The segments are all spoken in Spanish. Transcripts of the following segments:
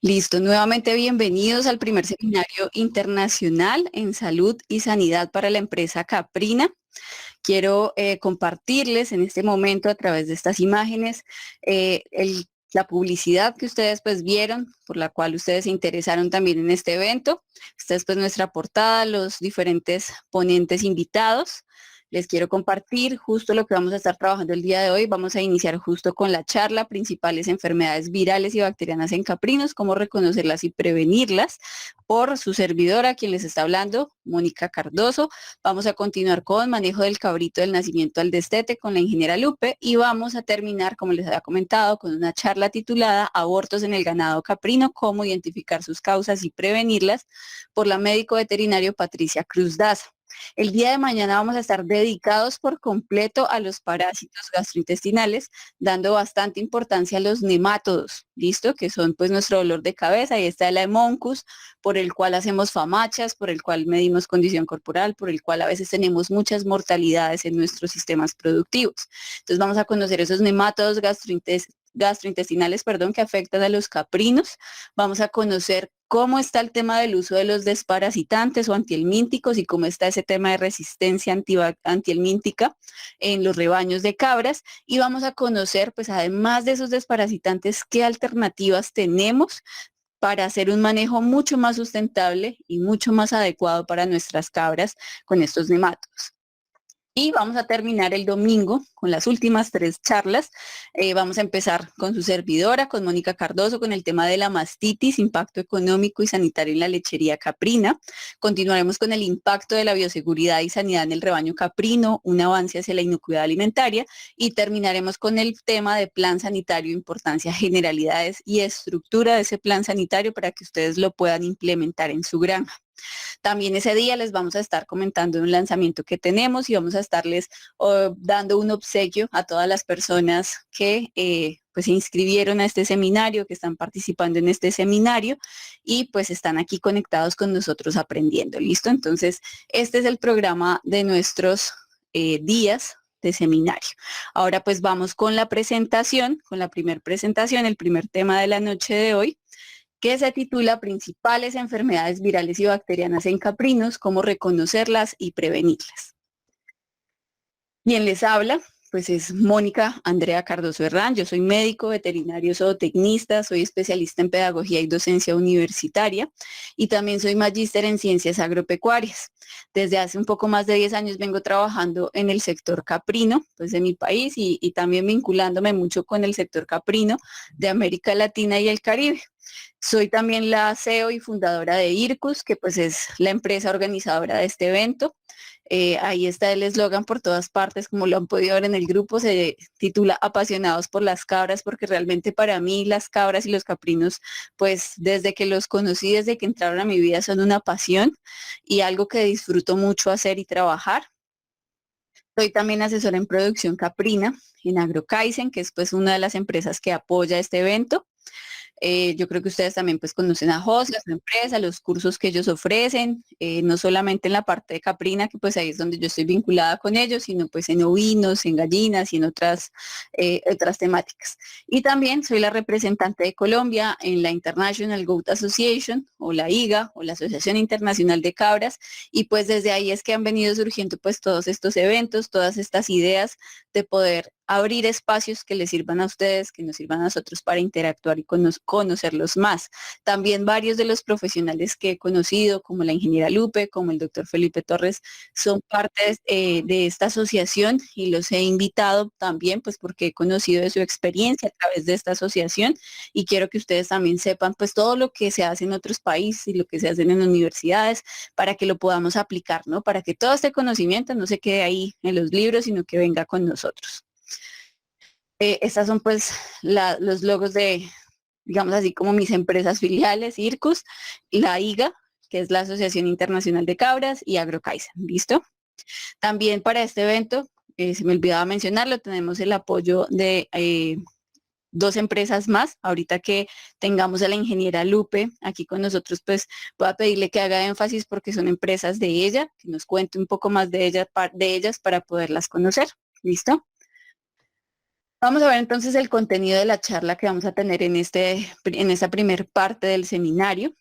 Listo, nuevamente bienvenidos al primer seminario internacional en salud y sanidad para la empresa Caprina. Quiero compartirles en este momento a través de estas imágenes la publicidad que ustedes pues vieron, por la cual ustedes se interesaron también en este evento. Esta es pues nuestra portada, los diferentes ponentes invitados. Les quiero compartir justo lo que vamos a estar trabajando el día de hoy. Vamos a iniciar justo con la charla, principales enfermedades virales y bacterianas en caprinos, cómo reconocerlas y prevenirlas, por su servidora, quien les está hablando, Mónica Cardoso. Vamos a continuar con manejo del cabrito del nacimiento al destete con la ingeniera Lupe y vamos a terminar, como les había comentado, con una charla titulada Abortos en el ganado caprino, cómo identificar sus causas y prevenirlas, por la médico veterinario Patricia Cruz Daza. El día de mañana vamos a estar dedicados por completo a los parásitos gastrointestinales, dando bastante importancia a los nemátodos, ¿listo? Que son pues nuestro dolor de cabeza. Ahí está el Haemoncus, por el cual hacemos famachas, por el cual medimos condición corporal, por el cual a veces tenemos muchas mortalidades en nuestros sistemas productivos. Entonces vamos a conocer esos nemátodos gastrointestinales, que afectan a los caprinos. Vamos a conocer cómo está el tema del uso de los desparasitantes o antihelmínticos y cómo está ese tema de resistencia antihelmíntica en los rebaños de cabras. Y vamos a conocer, pues además de esos desparasitantes, qué alternativas tenemos para hacer un manejo mucho más sustentable y mucho más adecuado para nuestras cabras con estos nemátodos. Y vamos a terminar el domingo con las últimas 3 charlas. Vamos a empezar con su servidora, con Mónica Cardoso, con el tema de la mastitis, impacto económico y sanitario en la lechería caprina. Continuaremos con el impacto de la bioseguridad y sanidad en el rebaño caprino, un avance hacia la inocuidad alimentaria. Y terminaremos con el tema de plan sanitario, importancia, generalidades y estructura de ese plan sanitario para que ustedes lo puedan implementar en su granja. También ese día les vamos a estar comentando un lanzamiento que tenemos y vamos a estarles dando un obsequio a todas las personas que pues se inscribieron a este seminario, que están participando en este seminario y pues están aquí conectados con nosotros aprendiendo. ¿Listo? Entonces, este es el programa de nuestros días de seminario. Ahora pues vamos con la presentación, con la primera presentación, el primer tema de la noche de hoy, que se titula Principales enfermedades virales y bacterianas en caprinos, cómo reconocerlas y prevenirlas. Quien les habla, pues es Mónica Andrea Cardoso Herrán. Yo soy médico veterinario zootecnista, soy especialista en pedagogía y docencia universitaria y también soy magíster en ciencias agropecuarias. Desde hace un poco más de 10 años vengo trabajando en el sector caprino, pues de mi país y también vinculándome mucho con el sector caprino de América Latina y el Caribe. Soy también la CEO y fundadora de IRCUS, que pues es la empresa organizadora de este evento. Ahí está el eslogan por todas partes, como lo han podido ver en el grupo, se titula Apasionados por las cabras, porque realmente para mí las cabras y los caprinos, pues desde que los conocí, desde que entraron a mi vida, son una pasión y algo que disfruto mucho hacer y trabajar. Soy también asesora en producción caprina en AgroKaizen, que es pues una de las empresas que apoya este evento. Yo creo que ustedes también pues conocen a José, a su empresa, los cursos que ellos ofrecen, no solamente en la parte de caprina, que pues ahí es donde yo estoy vinculada con ellos, sino pues en ovinos, en gallinas y en otras temáticas. Y también soy la representante de Colombia en la International Goat Association, o la IGA, o la Asociación Internacional de Cabras, y pues desde ahí es que han venido surgiendo pues todos estos eventos, todas estas ideas de poder abrir espacios que les sirvan a ustedes, que nos sirvan a nosotros para interactuar y conocerlos más. También varios de los profesionales que he conocido, como la ingeniera Lupe, como el doctor Felipe Torres, son parte de esta asociación y los he invitado también, pues porque he conocido de su experiencia a través de esta asociación y quiero que ustedes también sepan pues todo lo que se hace en otros países y lo que se hace en universidades para que lo podamos aplicar, ¿no? Para que todo este conocimiento no se quede ahí en los libros, sino que venga con nosotros. Estas son pues los logos de, digamos así, como mis empresas filiales, IRCUS, la IGA, que es la Asociación Internacional de Cabras, y AgroKaizen, ¿listo? También para este evento, se me olvidaba mencionarlo, tenemos el apoyo de 2 empresas más. Ahorita que tengamos a la ingeniera Lupe aquí con nosotros, pues voy a pedirle que haga énfasis porque son empresas de ella, que nos cuente un poco más de ellas para poderlas conocer. ¿Listo? Vamos a ver entonces el contenido de la charla que vamos a tener en esta primer parte del seminario.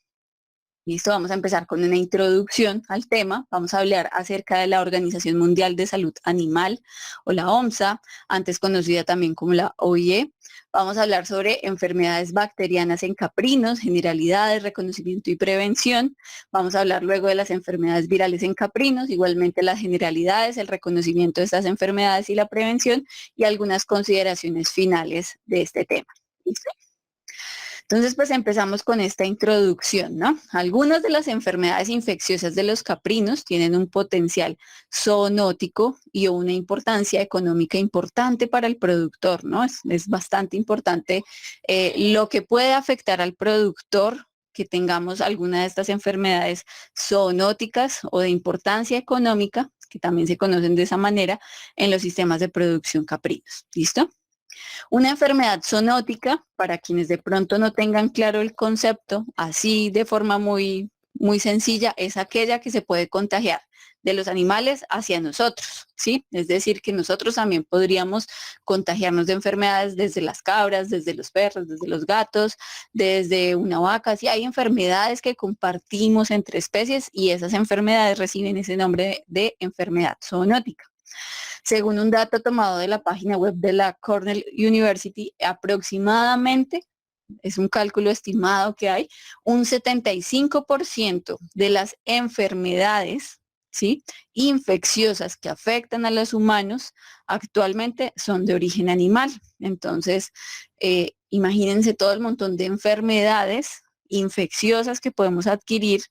Listo, vamos a empezar con una introducción al tema. Vamos a hablar acerca de la Organización Mundial de Salud Animal o la OMSA, antes conocida también como la OIE. Vamos a hablar sobre enfermedades bacterianas en caprinos, generalidades, reconocimiento y prevención. Vamos a hablar luego de las enfermedades virales en caprinos, igualmente las generalidades, el reconocimiento de estas enfermedades y la prevención y algunas consideraciones finales de este tema. ¿Listo? Entonces, pues empezamos con esta introducción, ¿no? Algunas de las enfermedades infecciosas de los caprinos tienen un potencial zoonótico y una importancia económica importante para el productor, ¿no? Es bastante importante lo que puede afectar al productor que tengamos alguna de estas enfermedades zoonóticas o de importancia económica, que también se conocen de esa manera, en los sistemas de producción caprinos. ¿Listo? Una enfermedad zoonótica, para quienes de pronto no tengan claro el concepto, así de forma muy sencilla, es aquella que se puede contagiar de los animales hacia nosotros, ¿sí? Es decir, que nosotros también podríamos contagiarnos de enfermedades desde las cabras, desde los perros, desde los gatos, desde una vaca. Sí, hay enfermedades que compartimos entre especies y esas enfermedades reciben ese nombre de enfermedad zoonótica. Según un dato tomado de la página web de la Cornell University, aproximadamente, es un cálculo estimado que hay, un 75% de las enfermedades, ¿sí?, infecciosas que afectan a los humanos actualmente son de origen animal. Entonces, imagínense todo el montón de enfermedades infecciosas que podemos adquirir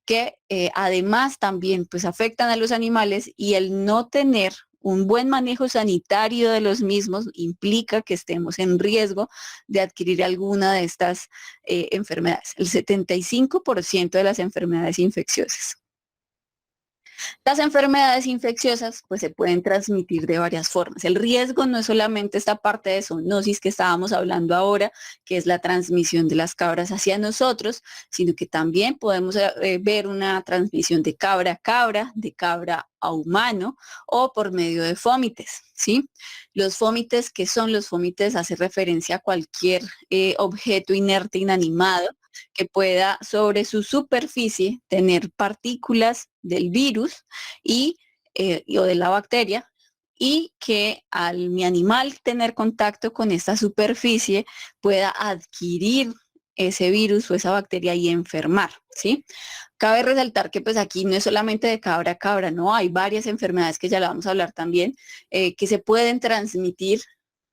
que además también pues afectan a los animales, y el no tener un buen manejo sanitario de los mismos implica que estemos en riesgo de adquirir alguna de estas enfermedades, el 75% de las enfermedades infecciosas. Las enfermedades infecciosas pues se pueden transmitir de varias formas. El riesgo no es solamente esta parte de zoonosis que estábamos hablando ahora, que es la transmisión de las cabras hacia nosotros, sino que también podemos ver una transmisión de cabra a cabra, de cabra a humano o por medio de fómites, ¿sí? Los fómites, ¿qué son los fómites? Hace referencia a cualquier objeto inerte inanimado que pueda sobre su superficie tener partículas del virus o de la bacteria, y que al mi animal tener contacto con esta superficie pueda adquirir ese virus o esa bacteria y enfermar, ¿sí? Cabe resaltar que pues aquí no es solamente de cabra a cabra, no, hay varias enfermedades que ya la vamos a hablar también, que se pueden transmitir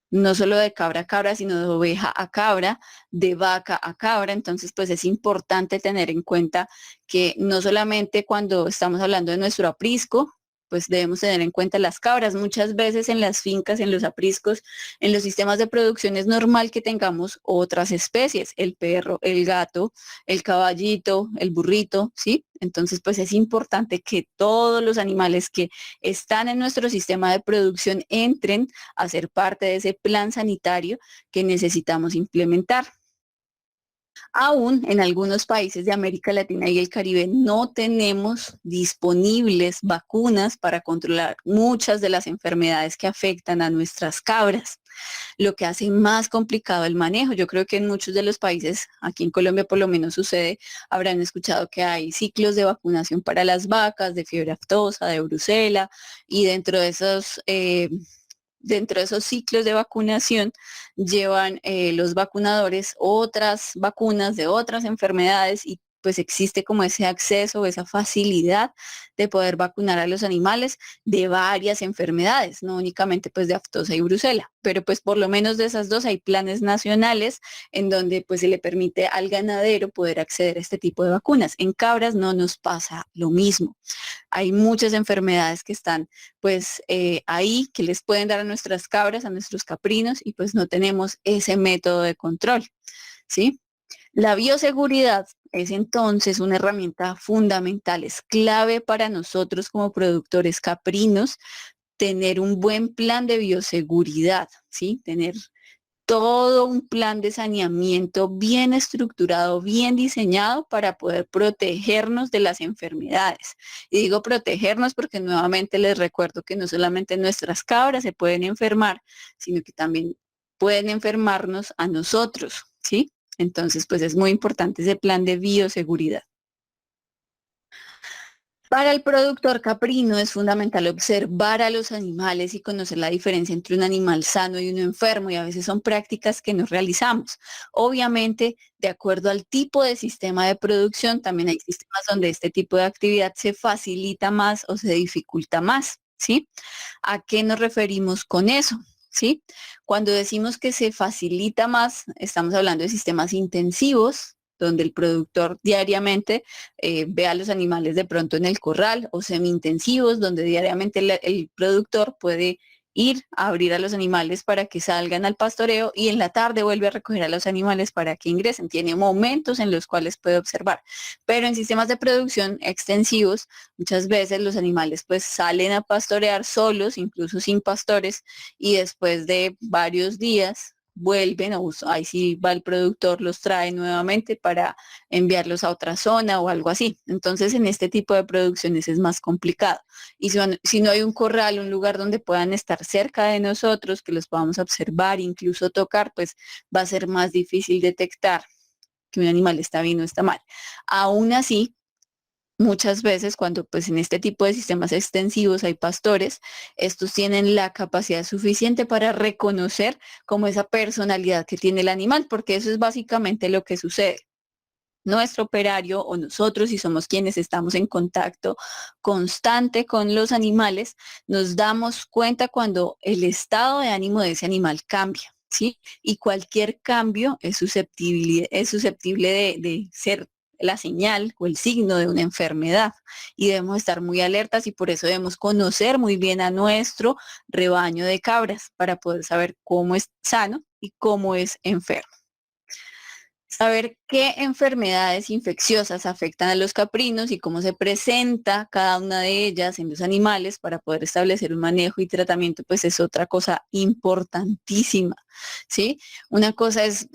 no solo de cabra a cabra, sino de oveja a cabra, de vaca a cabra. Entonces, pues es importante tener en cuenta que no solamente cuando estamos hablando de nuestro aprisco, pues debemos tener en cuenta las cabras. Muchas veces en las fincas, en los apriscos, en los sistemas de producción es normal que tengamos otras especies, el perro, el gato, el caballito, el burrito, ¿sí? Entonces, pues es importante que todos los animales que están en nuestro sistema de producción entren a ser parte de ese plan sanitario que necesitamos implementar. Aún en algunos países de América Latina y el Caribe no tenemos disponibles vacunas para controlar muchas de las enfermedades que afectan a nuestras cabras, lo que hace más complicado el manejo. Yo creo que en muchos de los países, aquí en Colombia por lo menos sucede, habrán escuchado que hay ciclos de vacunación para las vacas, de fiebre aftosa, de brucela, y dentro de esos ciclos de vacunación llevan los vacunadores otras vacunas de otras enfermedades, y pues existe como ese acceso, esa facilidad de poder vacunar a los animales de varias enfermedades, no únicamente pues de aftosa y brucela, pero pues por lo menos de esas dos hay planes nacionales en donde pues se le permite al ganadero poder acceder a este tipo de vacunas. En cabras no nos pasa lo mismo. Hay muchas enfermedades que están pues ahí, que les pueden dar a nuestras cabras, a nuestros caprinos, y pues no tenemos ese método de control, ¿sí? La bioseguridad es entonces una herramienta fundamental, es clave para nosotros como productores caprinos tener un buen plan de bioseguridad, ¿sí? Tener todo un plan de saneamiento bien estructurado, bien diseñado para poder protegernos de las enfermedades. Y digo protegernos porque nuevamente les recuerdo que no solamente nuestras cabras se pueden enfermar, sino que también pueden enfermarnos a nosotros, ¿sí? Entonces, pues es muy importante ese plan de bioseguridad. Para el productor caprino es fundamental observar a los animales y conocer la diferencia entre un animal sano y uno enfermo, y a veces son prácticas que nos realizamos. Obviamente, de acuerdo al tipo de sistema de producción, también hay sistemas donde este tipo de actividad se facilita más o se dificulta más, ¿sí? ¿A qué nos referimos con eso? ¿Sí? Cuando decimos que se facilita más, estamos hablando de sistemas intensivos, donde el productor diariamente ve a los animales de pronto en el corral, o semi-intensivos, donde diariamente el productor puede ir a abrir a los animales para que salgan al pastoreo y en la tarde vuelve a recoger a los animales para que ingresen. Tiene momentos en los cuales puede observar. Pero en sistemas de producción extensivos, muchas veces los animales pues salen a pastorear solos, incluso sin pastores, y después de varios días vuelven, o ahí sí va el productor, los trae nuevamente para enviarlos a otra zona o algo así. Entonces, en este tipo de producciones es más complicado. Y si no hay un corral, un lugar donde puedan estar cerca de nosotros, que los podamos observar, incluso tocar, pues va a ser más difícil detectar que un animal está bien o está mal. Aún así, muchas veces cuando pues en este tipo de sistemas extensivos hay pastores, estos tienen la capacidad suficiente para reconocer como esa personalidad que tiene el animal, porque eso es básicamente lo que sucede. Nuestro operario o nosotros, si somos quienes estamos en contacto constante con los animales, nos damos cuenta cuando el estado de ánimo de ese animal cambia, ¿sí? Y cualquier cambio es susceptible de ser la señal o el signo de una enfermedad, y debemos estar muy alertas, y por eso debemos conocer muy bien a nuestro rebaño de cabras para poder saber cómo es sano y cómo es enfermo. Saber qué enfermedades infecciosas afectan a los caprinos y cómo se presenta cada una de ellas en los animales para poder establecer un manejo y tratamiento, pues es otra cosa importantísima, ¿sí? Una cosa es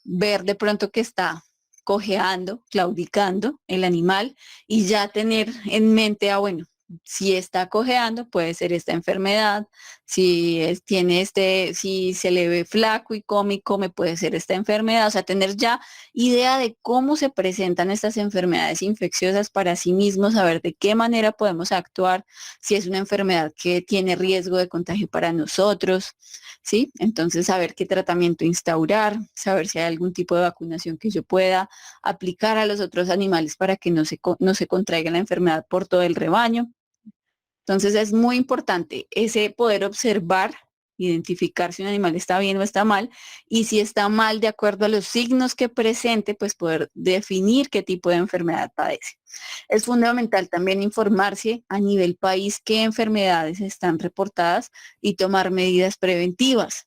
ver de pronto que está cojeando, claudicando el animal, y ya tener en mente, bueno, si está cojeando, puede ser esta enfermedad. Tiene si se le ve flaco y come, puede ser esta enfermedad. O sea, tener ya idea de cómo se presentan estas enfermedades infecciosas para sí mismos, saber de qué manera podemos actuar, si es una enfermedad que tiene riesgo de contagio para nosotros, ¿sí? Entonces, saber qué tratamiento instaurar, saber si hay algún tipo de vacunación que yo pueda aplicar a los otros animales para que no se contraiga la enfermedad por todo el rebaño. Entonces es muy importante ese poder observar, identificar si un animal está bien o está mal, y si está mal de acuerdo a los signos que presente, pues poder definir qué tipo de enfermedad padece. Es fundamental también informarse a nivel país qué enfermedades están reportadas y tomar medidas preventivas.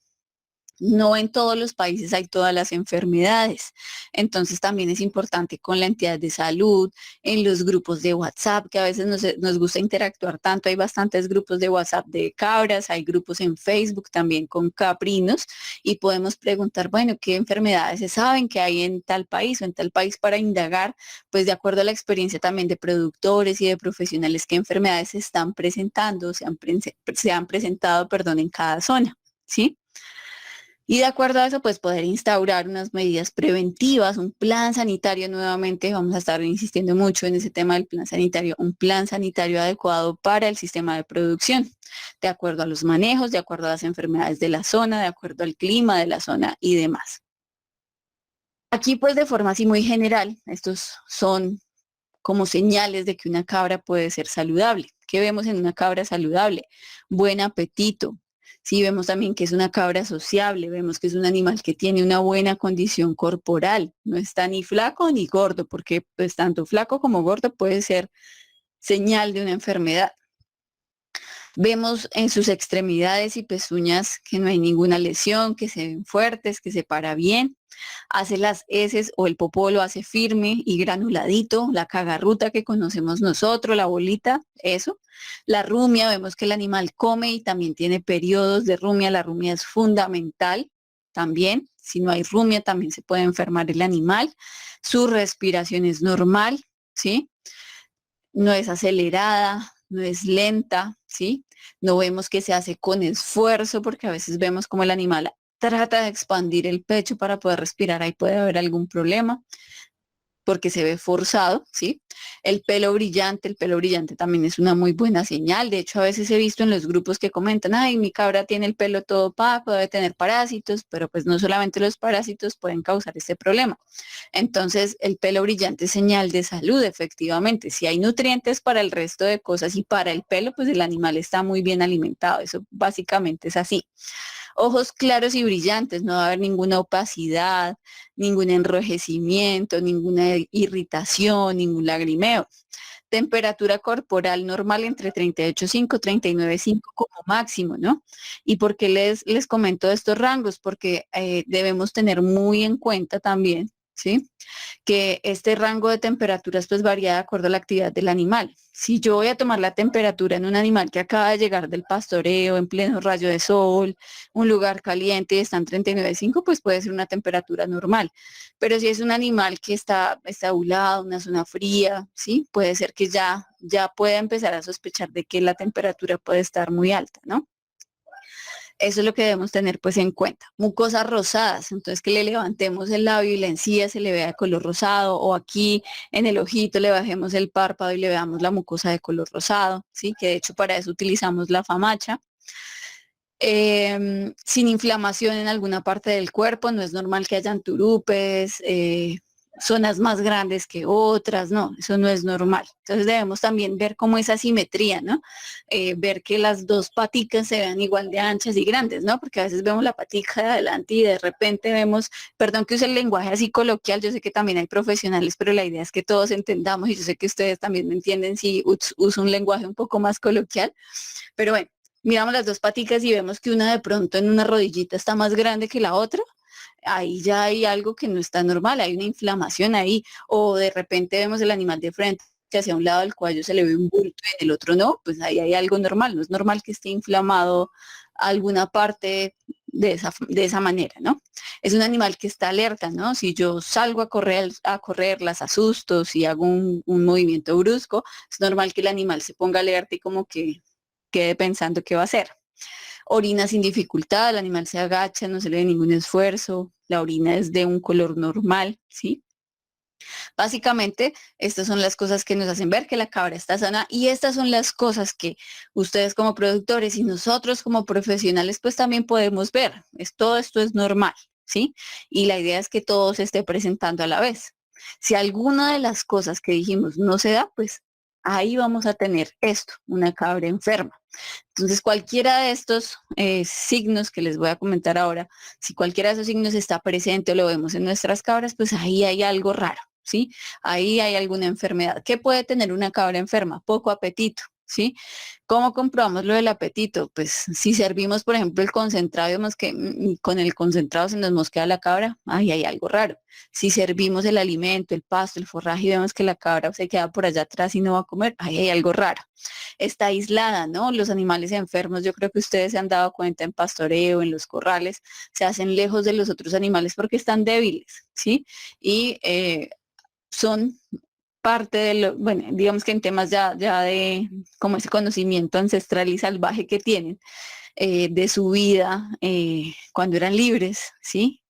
No en todos los países hay todas las enfermedades. Entonces también es importante con la entidad de salud, en los grupos de WhatsApp, que a veces nos gusta interactuar tanto. Hay bastantes grupos de WhatsApp de cabras, hay grupos en Facebook también con caprinos, y podemos preguntar, bueno, ¿qué enfermedades se saben que hay en tal país o en tal país, para indagar, pues de acuerdo a la experiencia también de productores y de profesionales, qué enfermedades se están presentando, se han presentado, perdón, en cada zona, ¿sí? Y de acuerdo a eso, pues poder instaurar unas medidas preventivas, un plan sanitario. Nuevamente vamos a estar insistiendo mucho en ese tema del plan sanitario, un plan sanitario adecuado para el sistema de producción, de acuerdo a los manejos, de acuerdo a las enfermedades de la zona, de acuerdo al clima de la zona y demás. Aquí pues de forma así muy general, estos son como señales de que una cabra puede ser saludable. ¿Qué vemos en una cabra saludable? Buen apetito. Sí, vemos también que es una cabra sociable, vemos que es un animal que tiene una buena condición corporal, no está ni flaco ni gordo, porque pues tanto flaco como gordo puede ser señal de una enfermedad. Vemos en sus extremidades y pezuñas que no hay ninguna lesión, que se ven fuertes, que se para bien. Hace las heces o el popó lo hace firme y granuladito, la cagarruta que conocemos nosotros, la bolita, eso. La rumia, vemos que el animal come y también tiene periodos de rumia. La rumia es fundamental también. Si no hay rumia, también se puede enfermar el animal. Su respiración es normal, ¿sí? No es acelerada, no es lenta, ¿sí? No vemos que se hace con esfuerzo, porque a veces vemos como el animal trata de expandir el pecho para poder respirar, ahí puede haber algún problema porque se ve forzado, ¿sí? El pelo brillante también es una muy buena señal. De hecho, a veces he visto en los grupos que comentan, ay, mi cabra tiene el pelo todo opaco, debe tener parásitos, pero pues no solamente los parásitos pueden causar este problema. Entonces, el pelo brillante es señal de salud, efectivamente. Si hay nutrientes para el resto de cosas y para el pelo, pues el animal está muy bien alimentado. Eso básicamente es así. Ojos claros y brillantes, no va a haber ninguna opacidad, ningún enrojecimiento, ninguna irritación, ningún lagrimeo. Temperatura corporal normal entre 38,5 y 39,5 como máximo, ¿no? ¿Y por qué les comento estos rangos? Porque debemos tener muy en cuenta también, ¿sí? Que este rango de temperaturas pues varía de acuerdo a la actividad del animal. Si yo voy a tomar la temperatura en un animal que acaba de llegar del pastoreo, en pleno rayo de sol, un lugar caliente y está en 39,5, pues puede ser una temperatura normal. Pero si es un animal que está estabulado, una zona fría, ¿sí? Puede ser que ya pueda empezar a sospechar de que la temperatura puede estar muy alta, ¿no? Eso es lo que debemos tener pues en cuenta. Mucosas rosadas, entonces que le levantemos el labio y la encía se le vea de color rosado, o aquí en el ojito le bajemos el párpado y le veamos la mucosa de color rosado, ¿sí? Que de hecho para eso utilizamos la famacha. Sin inflamación en alguna parte del cuerpo, no es normal que hayan turupes, zonas más grandes que otras, no, eso no es normal. Entonces debemos también ver cómo es asimetría, ¿no? Ver que las dos paticas se vean igual de anchas y grandes, ¿no? Porque a veces vemos la patica de adelante y de repente vemos, perdón que use el lenguaje así coloquial, yo sé que también hay profesionales, pero la idea es que todos entendamos y yo sé que ustedes también me entienden si uso un lenguaje un poco más coloquial, pero bueno, miramos las dos paticas y vemos que una de pronto en una rodillita está más grande que la otra, ahí ya hay algo que no está normal, hay una inflamación ahí, o de repente vemos el animal de frente que hacia un lado del cuello se le ve un bulto y en el otro no, pues ahí hay algo normal, no es normal que esté inflamado alguna parte de esa manera, ¿no? Es un animal que está alerta, ¿no? Si yo salgo a correr, las asusto, si hago un movimiento brusco, es normal que el animal se ponga alerta y como que quede pensando qué va a hacer. Orina sin dificultad, el animal se agacha, no se le ve ningún esfuerzo, la orina es de un color normal, ¿sí? Básicamente, estas son las cosas que nos hacen ver que la cabra está sana y estas son las cosas que ustedes como productores y nosotros como profesionales pues también podemos ver. Todo esto es normal, ¿sí? Y la idea es que todo se esté presentando a la vez. Si alguna de las cosas que dijimos no se da, pues ahí vamos a tener esto, una cabra enferma. Entonces, cualquiera de estos signos que les voy a comentar ahora, si cualquiera de esos signos está presente o lo vemos en nuestras cabras, pues ahí hay algo raro, ¿sí? Ahí hay alguna enfermedad. ¿Qué puede tener una cabra enferma? Poco apetito, ¿sí? ¿Cómo comprobamos lo del apetito? Pues si servimos, por ejemplo, el concentrado, vemos que con el concentrado se nos mosquea la cabra, ahí hay algo raro. Si servimos el alimento, el pasto, el forraje y vemos que la cabra se queda por allá atrás y no va a comer, ahí hay algo raro. Está aislada, ¿no? Los animales enfermos, yo creo que ustedes se han dado cuenta en pastoreo, en los corrales, se hacen lejos de los otros animales porque están débiles, ¿sí? Y son parte de lo, bueno, digamos que en temas ya de como ese conocimiento ancestral y salvaje que tienen de su vida cuando eran libres, ¿sí?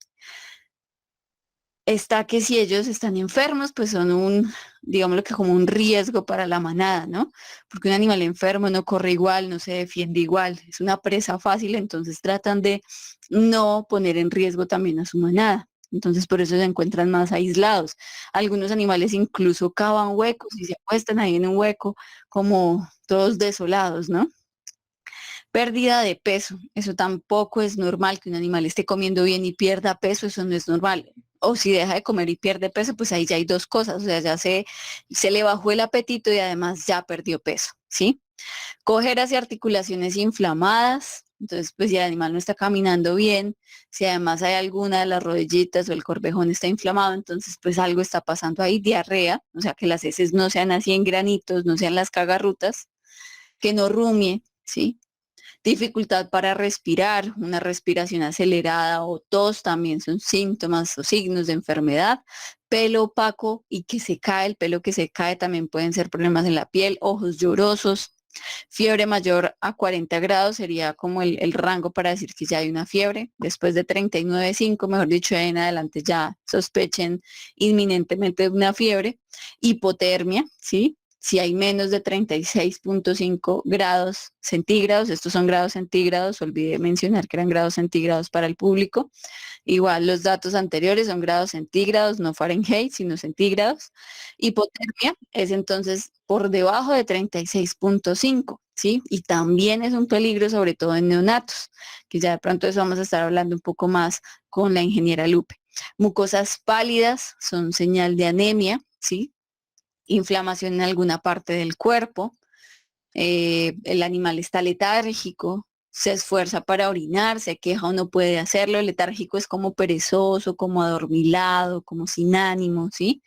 Está que si ellos están enfermos, pues son digámoslo que como un riesgo para la manada, ¿no? Porque un animal enfermo no corre igual, no se defiende igual, es una presa fácil, entonces tratan de no poner en riesgo también a su manada. Entonces por eso se encuentran más aislados. Algunos animales incluso cavan huecos y se acuestan ahí en un hueco como todos desolados, ¿no? Pérdida de peso, eso tampoco es normal que un animal esté comiendo bien y pierda peso, eso no es normal. O si deja de comer y pierde peso, pues ahí ya hay dos cosas, o sea, se le bajó el apetito y además ya perdió peso, ¿sí? Cojeras y articulaciones inflamadas, entonces pues si el animal no está caminando bien, si además hay alguna de las rodillitas o el corvejón está inflamado, entonces pues algo está pasando ahí, diarrea, o sea, que las heces no sean así en granitos, no sean las cagarrutas, que no rumie, ¿sí? Dificultad para respirar, una respiración acelerada o tos también son síntomas o signos de enfermedad. Pelo opaco y que se cae, el pelo que se cae también pueden ser problemas en la piel, ojos llorosos, Fiebre mayor a 40 grados sería como el rango para decir que ya hay una fiebre. Después de 39,5, mejor dicho, de en adelante ya sospechen inminentemente de una fiebre. Hipotermia, ¿sí? Si hay menos de 36,5 grados centígrados, estos son grados centígrados, olvidé mencionar que eran grados centígrados para el público. Igual los datos anteriores son grados centígrados, no Fahrenheit, sino centígrados. Hipotermia es entonces por debajo de 36,5, ¿sí? Y también es un peligro, sobre todo en neonatos, que ya de pronto de eso vamos a estar hablando un poco más con la ingeniera Lupe. Mucosas pálidas son señal de anemia, ¿sí? Inflamación en alguna parte del cuerpo, el animal está letárgico, se esfuerza para orinar, se queja o no puede hacerlo, letárgico es como perezoso, como adormilado, como sin ánimo, ¿sí?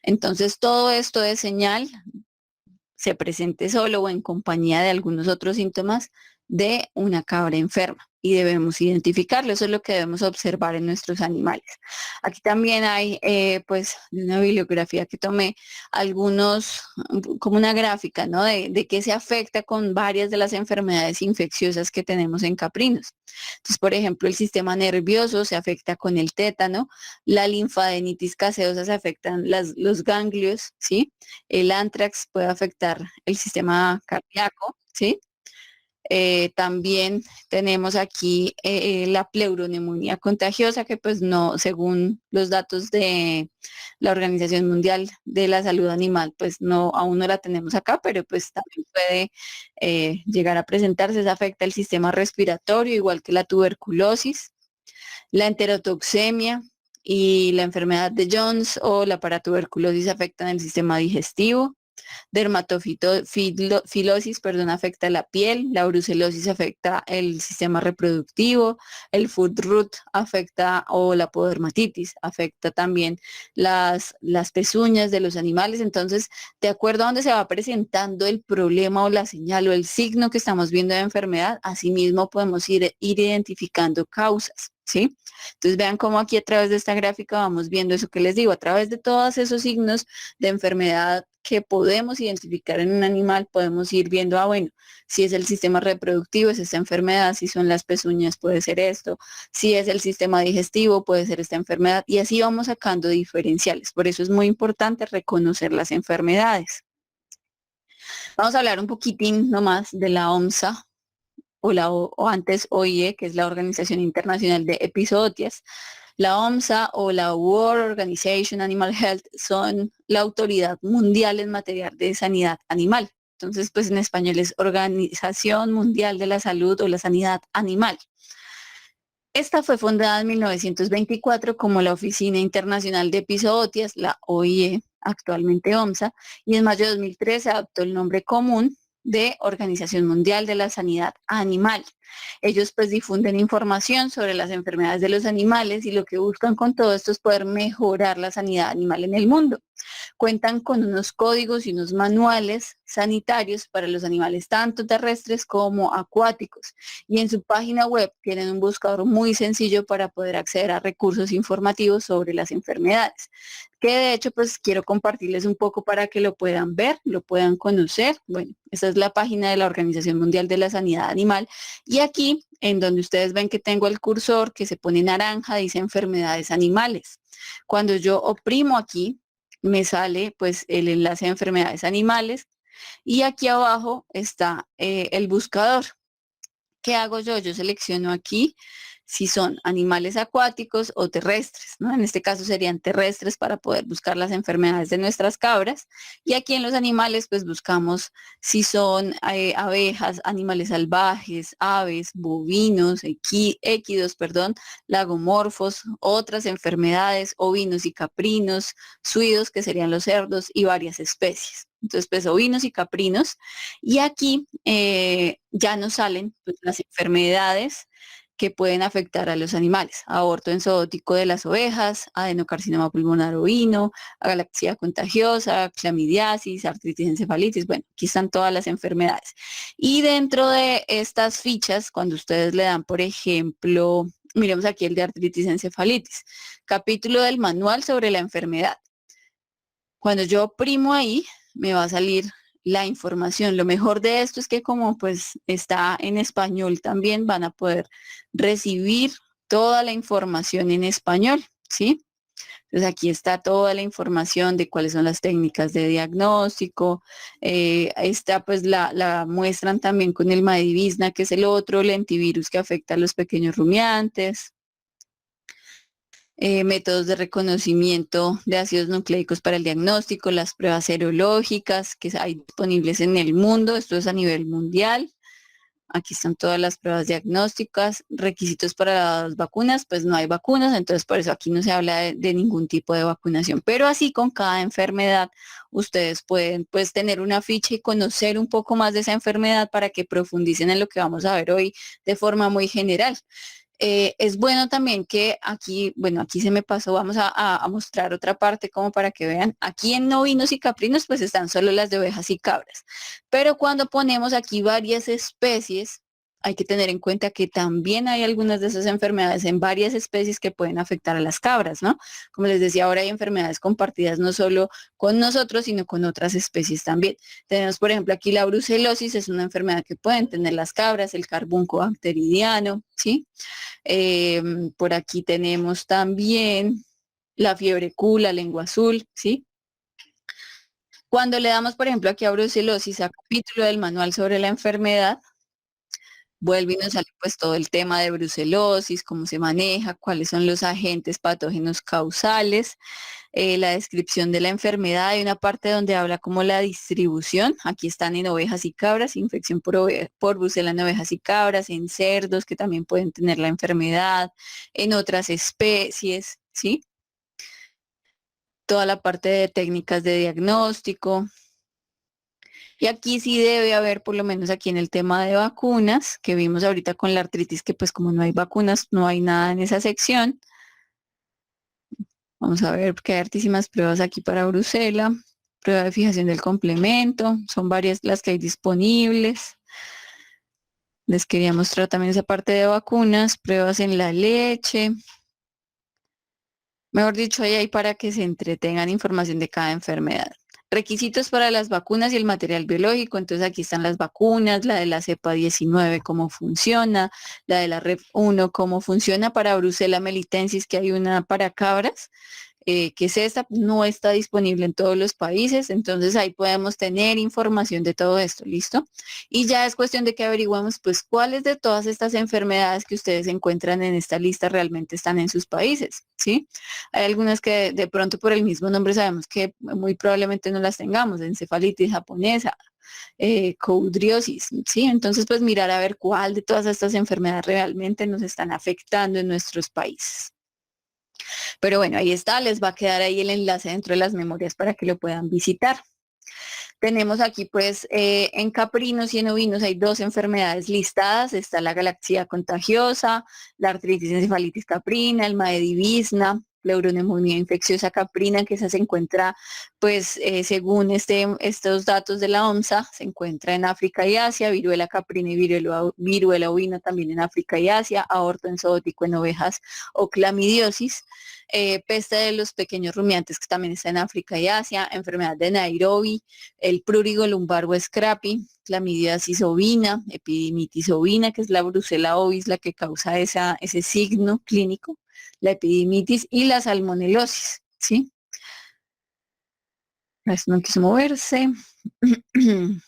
Entonces todo esto es señal, se presente solo o en compañía de algunos otros síntomas de una cabra enferma y debemos identificarlo. Eso es lo que debemos observar en nuestros animales. Aquí también hay, pues, una bibliografía que tomé algunos, como una gráfica, ¿no? De qué se afecta con varias de las enfermedades infecciosas que tenemos en caprinos. Entonces, por ejemplo, el sistema nervioso se afecta con el tétano, la linfadenitis caseosa se afectan los ganglios, ¿sí? El antrax puede afectar el sistema cardíaco, ¿sí? También tenemos aquí la pleuroneumonía contagiosa, que pues no, según los datos de la Organización Mundial de la Salud Animal, pues no, aún no la tenemos acá, pero pues también puede llegar a presentarse. Se afecta el sistema respiratorio, igual que la tuberculosis, la enterotoxemia y la enfermedad de Jones o la paratuberculosis afectan el sistema digestivo. Dermatofilosis, perdón, afecta la piel, la brucelosis afecta el sistema reproductivo, el foot rot afecta o la podermatitis afecta también las pezuñas de los animales. Entonces, de acuerdo a donde se va presentando el problema o la señal o el signo que estamos viendo de enfermedad, asimismo podemos ir identificando causas, ¿sí? Entonces vean cómo aquí a través de esta gráfica vamos viendo eso que les digo, a través de todos esos signos de enfermedad que podemos identificar en un animal, podemos ir viendo, bueno, si es el sistema reproductivo, es esta enfermedad, si son las pezuñas, puede ser esto, si es el sistema digestivo, puede ser esta enfermedad, y así vamos sacando diferenciales. Por eso es muy importante reconocer las enfermedades. Vamos a hablar un poquitín nomás de la OMSA, o antes OIE, que es la Organización Internacional de Epizootias. La OMSA o la World Organization Animal Health son la autoridad mundial en materia de sanidad animal. Entonces, pues en español es Organización Mundial de la Salud o la Sanidad Animal. Esta fue fundada en 1924 como la Oficina Internacional de Epizootias, la OIE, actualmente OMSA, y en mayo de 2013 adoptó el nombre común de Organización Mundial de la Sanidad Animal. Ellos pues difunden información sobre las enfermedades de los animales y lo que buscan con todo esto es poder mejorar la sanidad animal en el mundo. Cuentan con unos códigos y unos manuales sanitarios para los animales tanto terrestres como acuáticos. Y en su página web tienen un buscador muy sencillo para poder acceder a recursos informativos sobre las enfermedades, que de hecho pues quiero compartirles un poco para que lo puedan ver, lo puedan conocer. Bueno, esta es la página de la Organización Mundial de la Sanidad Animal y aquí en donde ustedes ven que tengo el cursor que se pone naranja dice enfermedades animales. Cuando yo oprimo aquí me sale pues el enlace de enfermedades animales y aquí abajo está el buscador. ¿Qué hago yo? Yo selecciono aquí si son animales acuáticos o terrestres, ¿no? En este caso serían terrestres para poder buscar las enfermedades de nuestras cabras. Y aquí en los animales, pues buscamos si son abejas, animales salvajes, aves, bovinos, equidos, perdón, lagomorfos, otras enfermedades, ovinos y caprinos, suidos, que serían los cerdos, y varias especies. Entonces, pues ovinos y caprinos. Y aquí ya nos salen pues, las enfermedades que pueden afectar a los animales. Aborto enzootico de las ovejas, adenocarcinoma pulmonar ovino, agalaxia contagiosa, clamidiasis, artritis encefalitis. Bueno, aquí están todas las enfermedades. Y dentro de estas fichas, cuando ustedes le dan, por ejemplo, miremos aquí el de artritis encefalitis, capítulo del manual sobre la enfermedad. Cuando yo oprimo ahí, me va a salir la información. Lo mejor de esto es que como pues está en español también van a poder recibir toda la información en español, ¿sí? Entonces aquí está toda la información de cuáles son las técnicas de diagnóstico. Está pues la muestran también con el Madivizna, que es el otro lentivirus que afecta a los pequeños rumiantes. Métodos de reconocimiento de ácidos nucleicos para el diagnóstico, las pruebas serológicas que hay disponibles en el mundo, esto es a nivel mundial. Aquí están todas las pruebas diagnósticas, requisitos para las vacunas, pues no hay vacunas, entonces por eso aquí no se habla de ningún tipo de vacunación, pero así con cada enfermedad ustedes pueden pues tener una ficha y conocer un poco más de esa enfermedad para que profundicen en lo que vamos a ver hoy de forma muy general. Es bueno también que aquí, bueno, aquí se me pasó, vamos a mostrar otra parte como para que vean. Aquí en ovinos y caprinos pues están solo las de ovejas y cabras. Pero cuando ponemos aquí varias especies, hay que tener en cuenta que también hay algunas de esas enfermedades en varias especies que pueden afectar a las cabras, ¿no? Como les decía, ahora hay enfermedades compartidas no solo con nosotros, sino con otras especies también. Tenemos, por ejemplo, aquí la brucelosis, es una enfermedad que pueden tener las cabras, el carbunco bacteridiano, ¿sí? Eh, por aquí tenemos también la fiebre Q, la lengua azul, ¿sí? Cuando le damos, por ejemplo, aquí a brucelosis, a capítulo del manual sobre la enfermedad, vuelve y nos sale pues todo el tema de brucelosis, cómo se maneja, cuáles son los agentes patógenos causales, la descripción de la enfermedad. Hay una parte donde habla como la distribución. Aquí están en ovejas y cabras, infección por brucela en ovejas y cabras, en cerdos que también pueden tener la enfermedad, en otras especies, ¿sí? Toda la parte de técnicas de diagnóstico. Y aquí sí debe haber, por lo menos aquí en el tema de vacunas, que vimos ahorita con la artritis, que pues como no hay vacunas, no hay nada en esa sección. Vamos a ver, porque hay hartísimas pruebas aquí para Brucela. Prueba de fijación del complemento. Son varias las que hay disponibles. Les quería mostrar también esa parte de vacunas. Pruebas en la leche. Mejor dicho, ahí hay para que se entretengan información de cada enfermedad. Requisitos para las vacunas y el material biológico. Entonces aquí están las vacunas, la de la cepa 19, cómo funciona, la de la Rep 1, cómo funciona para Brucella melitensis, que hay una para cabras, que es esta, no está disponible en todos los países, entonces ahí podemos tener información de todo esto, ¿listo? Y ya es cuestión de que averiguemos, pues, cuáles de todas estas enfermedades que ustedes encuentran en esta lista realmente están en sus países, ¿sí? Hay algunas que de pronto por el mismo nombre sabemos que muy probablemente no las tengamos, encefalitis japonesa, coudriosis, ¿sí? Entonces, pues mirar a ver cuál de todas estas enfermedades realmente nos están afectando en nuestros países. Pero bueno, ahí está, les va a quedar ahí el enlace dentro de las memorias para que lo puedan visitar. Tenemos aquí pues en caprinos y en ovinos hay dos enfermedades listadas, está la galaxia contagiosa, la artritis encefalitis caprina, el Maedivizna, pleuroneumonía infecciosa caprina, que esa se encuentra pues según estos datos de la OMSA, se encuentra en África y Asia, viruela caprina y viruela ovina también en África y Asia, aorto enzootico en ovejas o clamidiosis. Peste de los pequeños rumiantes que también está en África y Asia, enfermedad de Nairobi, el prurigo lumbar o scrappy, clamidiasis ovina, epidimitis ovina, que es la brucela ovis la que causa ese signo clínico, la epidimitis y la salmonelosis, ¿sí? Esto no quiso moverse. Denme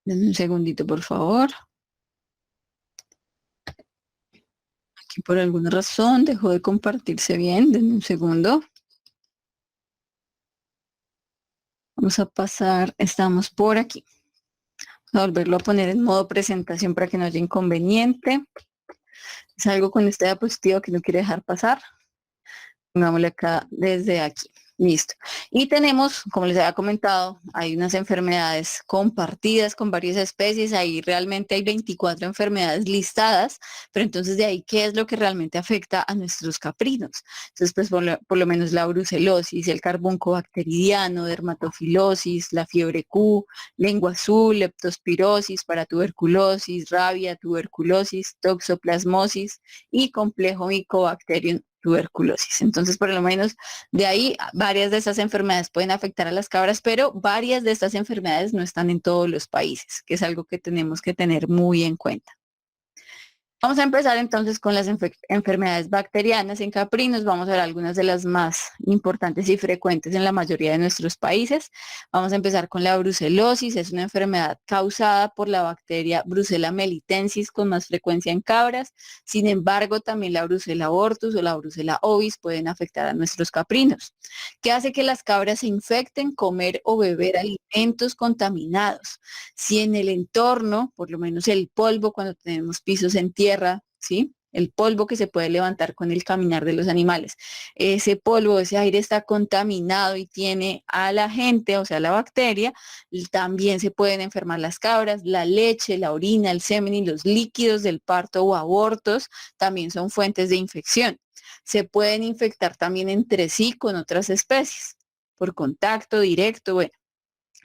un segundito, por favor. Aquí por alguna razón dejó de compartirse bien. Denme un segundo. Vamos a pasar, estamos por aquí. Voy a volverlo a poner en modo presentación para que no haya inconveniente. Es algo con esta diapositiva que no quiere dejar pasar. Pongámosle acá desde aquí. Listo. Y tenemos, como les había comentado, hay unas enfermedades compartidas con varias especies. Ahí realmente hay 24 enfermedades listadas, pero entonces de ahí, ¿qué es lo que realmente afecta a nuestros caprinos? Entonces, pues por lo menos la brucelosis, el carbunco bacteridiano, dermatofilosis, la fiebre Q, lengua azul, leptospirosis para tuberculosis, rabia, tuberculosis, toxoplasmosis y complejo micobacterium tuberculosis. Entonces, por lo menos de ahí, varias de estas enfermedades pueden afectar a las cabras, pero varias de estas enfermedades no están en todos los países, que es algo que tenemos que tener muy en cuenta. Vamos a empezar entonces con las enfermedades bacterianas en caprinos. Vamos a ver algunas de las más importantes y frecuentes en la mayoría de nuestros países. Vamos a empezar con la brucelosis. Es una enfermedad causada por la bacteria Brucella melitensis con más frecuencia en cabras. Sin embargo, también la Brucella abortus o la Brucella ovis pueden afectar a nuestros caprinos. ¿Qué hace que las cabras se infecten? Comer o beber alimentos contaminados. Si en el entorno, por lo menos el polvo, cuando tenemos pisos en tierra, ¿sí? El polvo que se puede levantar con el caminar de los animales. Ese polvo, ese aire está contaminado y tiene a la gente, o sea, la bacteria, también se pueden enfermar las cabras, la leche, la orina, el semen y los líquidos del parto o abortos también son fuentes de infección. Se pueden infectar también entre sí con otras especies, por contacto directo, bueno,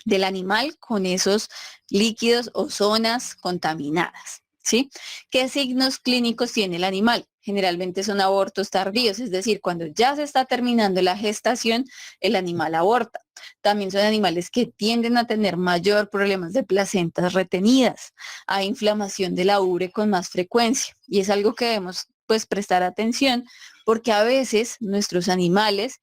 del animal con esos líquidos o zonas contaminadas, ¿sí? ¿Qué signos clínicos tiene el animal? Generalmente son abortos tardíos, es decir, cuando ya se está terminando la gestación, el animal aborta. También son animales que tienden a tener mayor problemas de placentas retenidas. Hay inflamación de la ubre con más frecuencia y es algo que debemos pues prestar atención porque a veces nuestros animales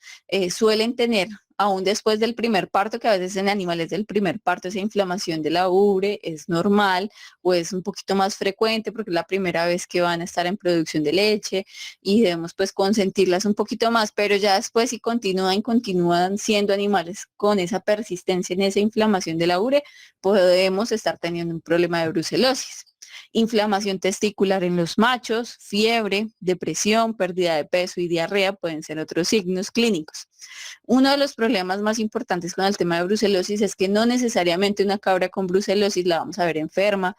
suelen tener aún después del primer parto, que a veces en animales del primer parto esa inflamación de la ubre es normal o es un poquito más frecuente porque es la primera vez que van a estar en producción de leche y debemos pues consentirlas un poquito más, pero ya después si continúan siendo animales con esa persistencia en esa inflamación de la ubre, podemos estar teniendo un problema de brucelosis. Inflamación testicular en los machos, fiebre, depresión, pérdida de peso y diarrea pueden ser otros signos clínicos. Uno de los problemas más importantes con el tema de brucelosis es que no necesariamente una cabra con brucelosis la vamos a ver enferma,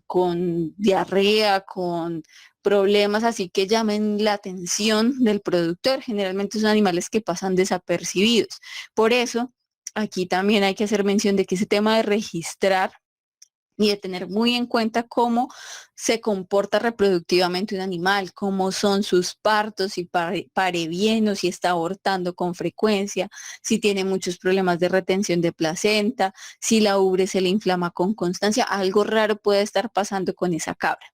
con diarrea, con problemas así que llamen la atención del productor. Generalmente son animales que pasan desapercibidos. Por eso, aquí también hay que hacer mención de que ese tema de registrar y de tener muy en cuenta cómo se comporta reproductivamente un animal, cómo son sus partos, si pare bien o si está abortando con frecuencia, si tiene muchos problemas de retención de placenta, si la ubre se le inflama con constancia, algo raro puede estar pasando con esa cabra.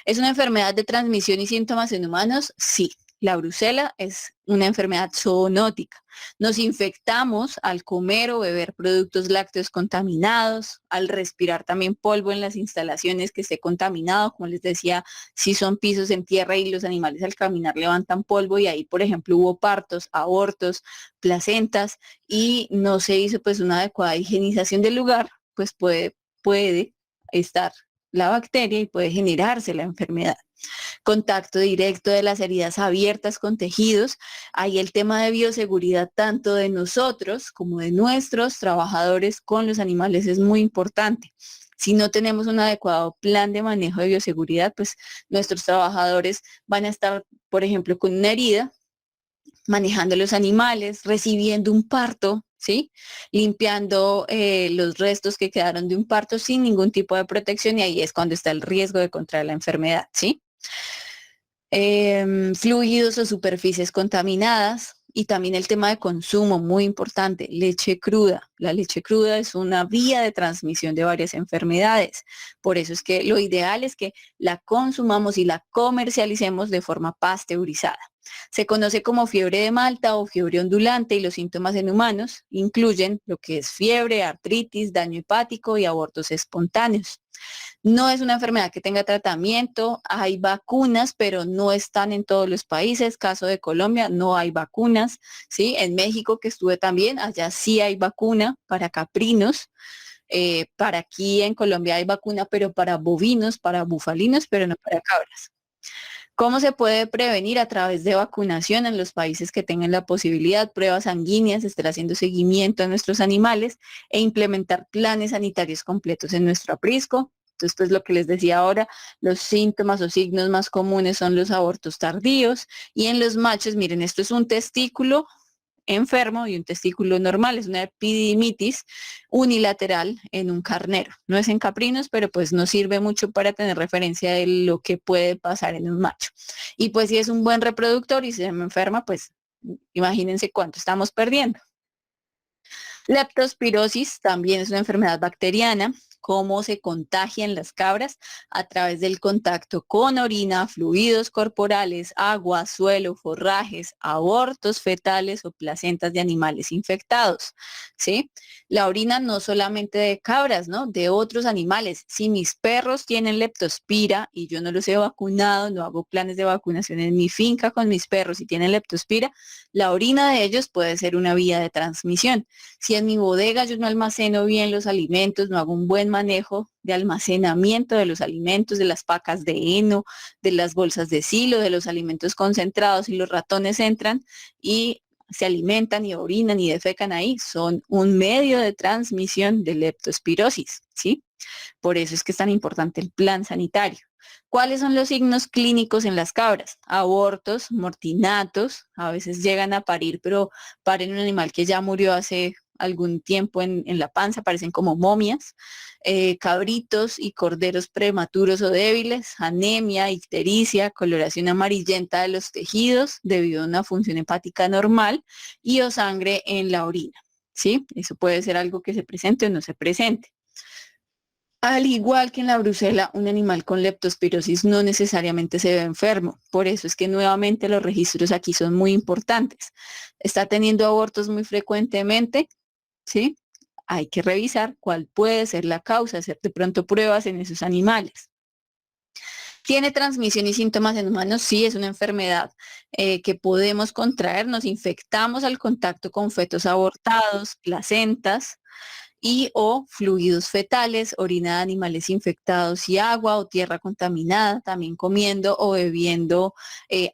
¿Es una enfermedad de transmisión y síntomas en humanos? Sí. La brucela es una enfermedad zoonótica. Nos infectamos al comer o beber productos lácteos contaminados, al respirar también polvo en las instalaciones que esté contaminado, como les decía, si son pisos en tierra y los animales al caminar levantan polvo y ahí, por ejemplo, hubo partos, abortos, placentas y no se hizo pues una adecuada higienización del lugar, pues puede estar la bacteria y puede generarse la enfermedad. Contacto directo de las heridas abiertas con tejidos. Ahí el tema de bioseguridad tanto de nosotros como de nuestros trabajadores con los animales es muy importante. Si no tenemos un adecuado plan de manejo de bioseguridad, pues nuestros trabajadores van a estar, por ejemplo, con una herida, manejando los animales, recibiendo un parto, ¿sí? Limpiando los restos que quedaron de un parto sin ningún tipo de protección y ahí es cuando está el riesgo de contraer la enfermedad, ¿sí? Fluidos o superficies contaminadas y también el tema de consumo, muy importante, leche cruda. La leche cruda es una vía de transmisión de varias enfermedades. Por eso es que lo ideal es que la consumamos y la comercialicemos de forma pasteurizada. Se conoce como fiebre de Malta o fiebre ondulante y los síntomas en humanos incluyen lo que es fiebre, artritis, daño hepático y abortos espontáneos. No es una enfermedad que tenga tratamiento, hay vacunas, pero no están en todos los países. Caso de Colombia, no hay vacunas, ¿sí? En México, que estuve también, allá sí hay vacuna para caprinos. Para aquí en Colombia hay vacuna, pero para bovinos, para bufalinos, pero no para cabras. ¿Cómo se puede prevenir? A través de vacunación en los países que tengan la posibilidad, pruebas sanguíneas, estar haciendo seguimiento a nuestros animales e implementar planes sanitarios completos en nuestro aprisco. Entonces, pues lo que les decía ahora, los síntomas o signos más comunes son los abortos tardíos y en los machos, miren, esto es un testículo enfermo y un testículo normal. Es una epididimitis unilateral en un carnero. No es en caprinos, pero pues nos sirve mucho para tener referencia de lo que puede pasar en un macho. Y pues si es un buen reproductor y se me enferma, pues imagínense cuánto estamos perdiendo. Leptospirosis también es una enfermedad bacteriana. ¿Cómo se contagia en las cabras? A través del contacto con orina, fluidos corporales, agua, suelo, forrajes, abortos fetales o placentas de animales infectados. ¿Sí? La orina no solamente de cabras, ¿no? De otros animales. Si mis perros tienen leptospira y yo no los he vacunado, no hago planes de vacunación en mi finca con mis perros y tienen leptospira, la orina de ellos puede ser una vía de transmisión. Si en mi bodega yo no almaceno bien los alimentos, no hago un buen manejo de almacenamiento de los alimentos, de las pacas de heno, de las bolsas de silo, de los alimentos concentrados y los ratones entran y se alimentan y orinan y defecan ahí, son un medio de transmisión de leptospirosis, ¿sí? Por eso es que es tan importante el plan sanitario. ¿Cuáles son los signos clínicos en las cabras? Abortos, mortinatos, a veces llegan a parir, pero paren un animal que ya murió hace algún tiempo en la panza, parecen como momias, cabritos y corderos prematuros o débiles, anemia, ictericia, coloración amarillenta de los tejidos debido a una función hepática normal y o sangre en la orina, ¿sí? Eso puede ser algo que se presente o no se presente. Al igual que en la brucela, un animal con leptospirosis no necesariamente se ve enfermo. Por eso es que nuevamente los registros aquí son muy importantes. Está teniendo abortos muy frecuentemente, ¿sí? Hay que revisar cuál puede ser la causa, hacer de pronto pruebas en esos animales. ¿Tiene transmisión y síntomas en humanos? Sí, es una enfermedad que podemos contraer. Nos infectamos al contacto con fetos abortados, placentas, y o fluidos fetales, orina de animales infectados y agua o tierra contaminada, también comiendo o bebiendo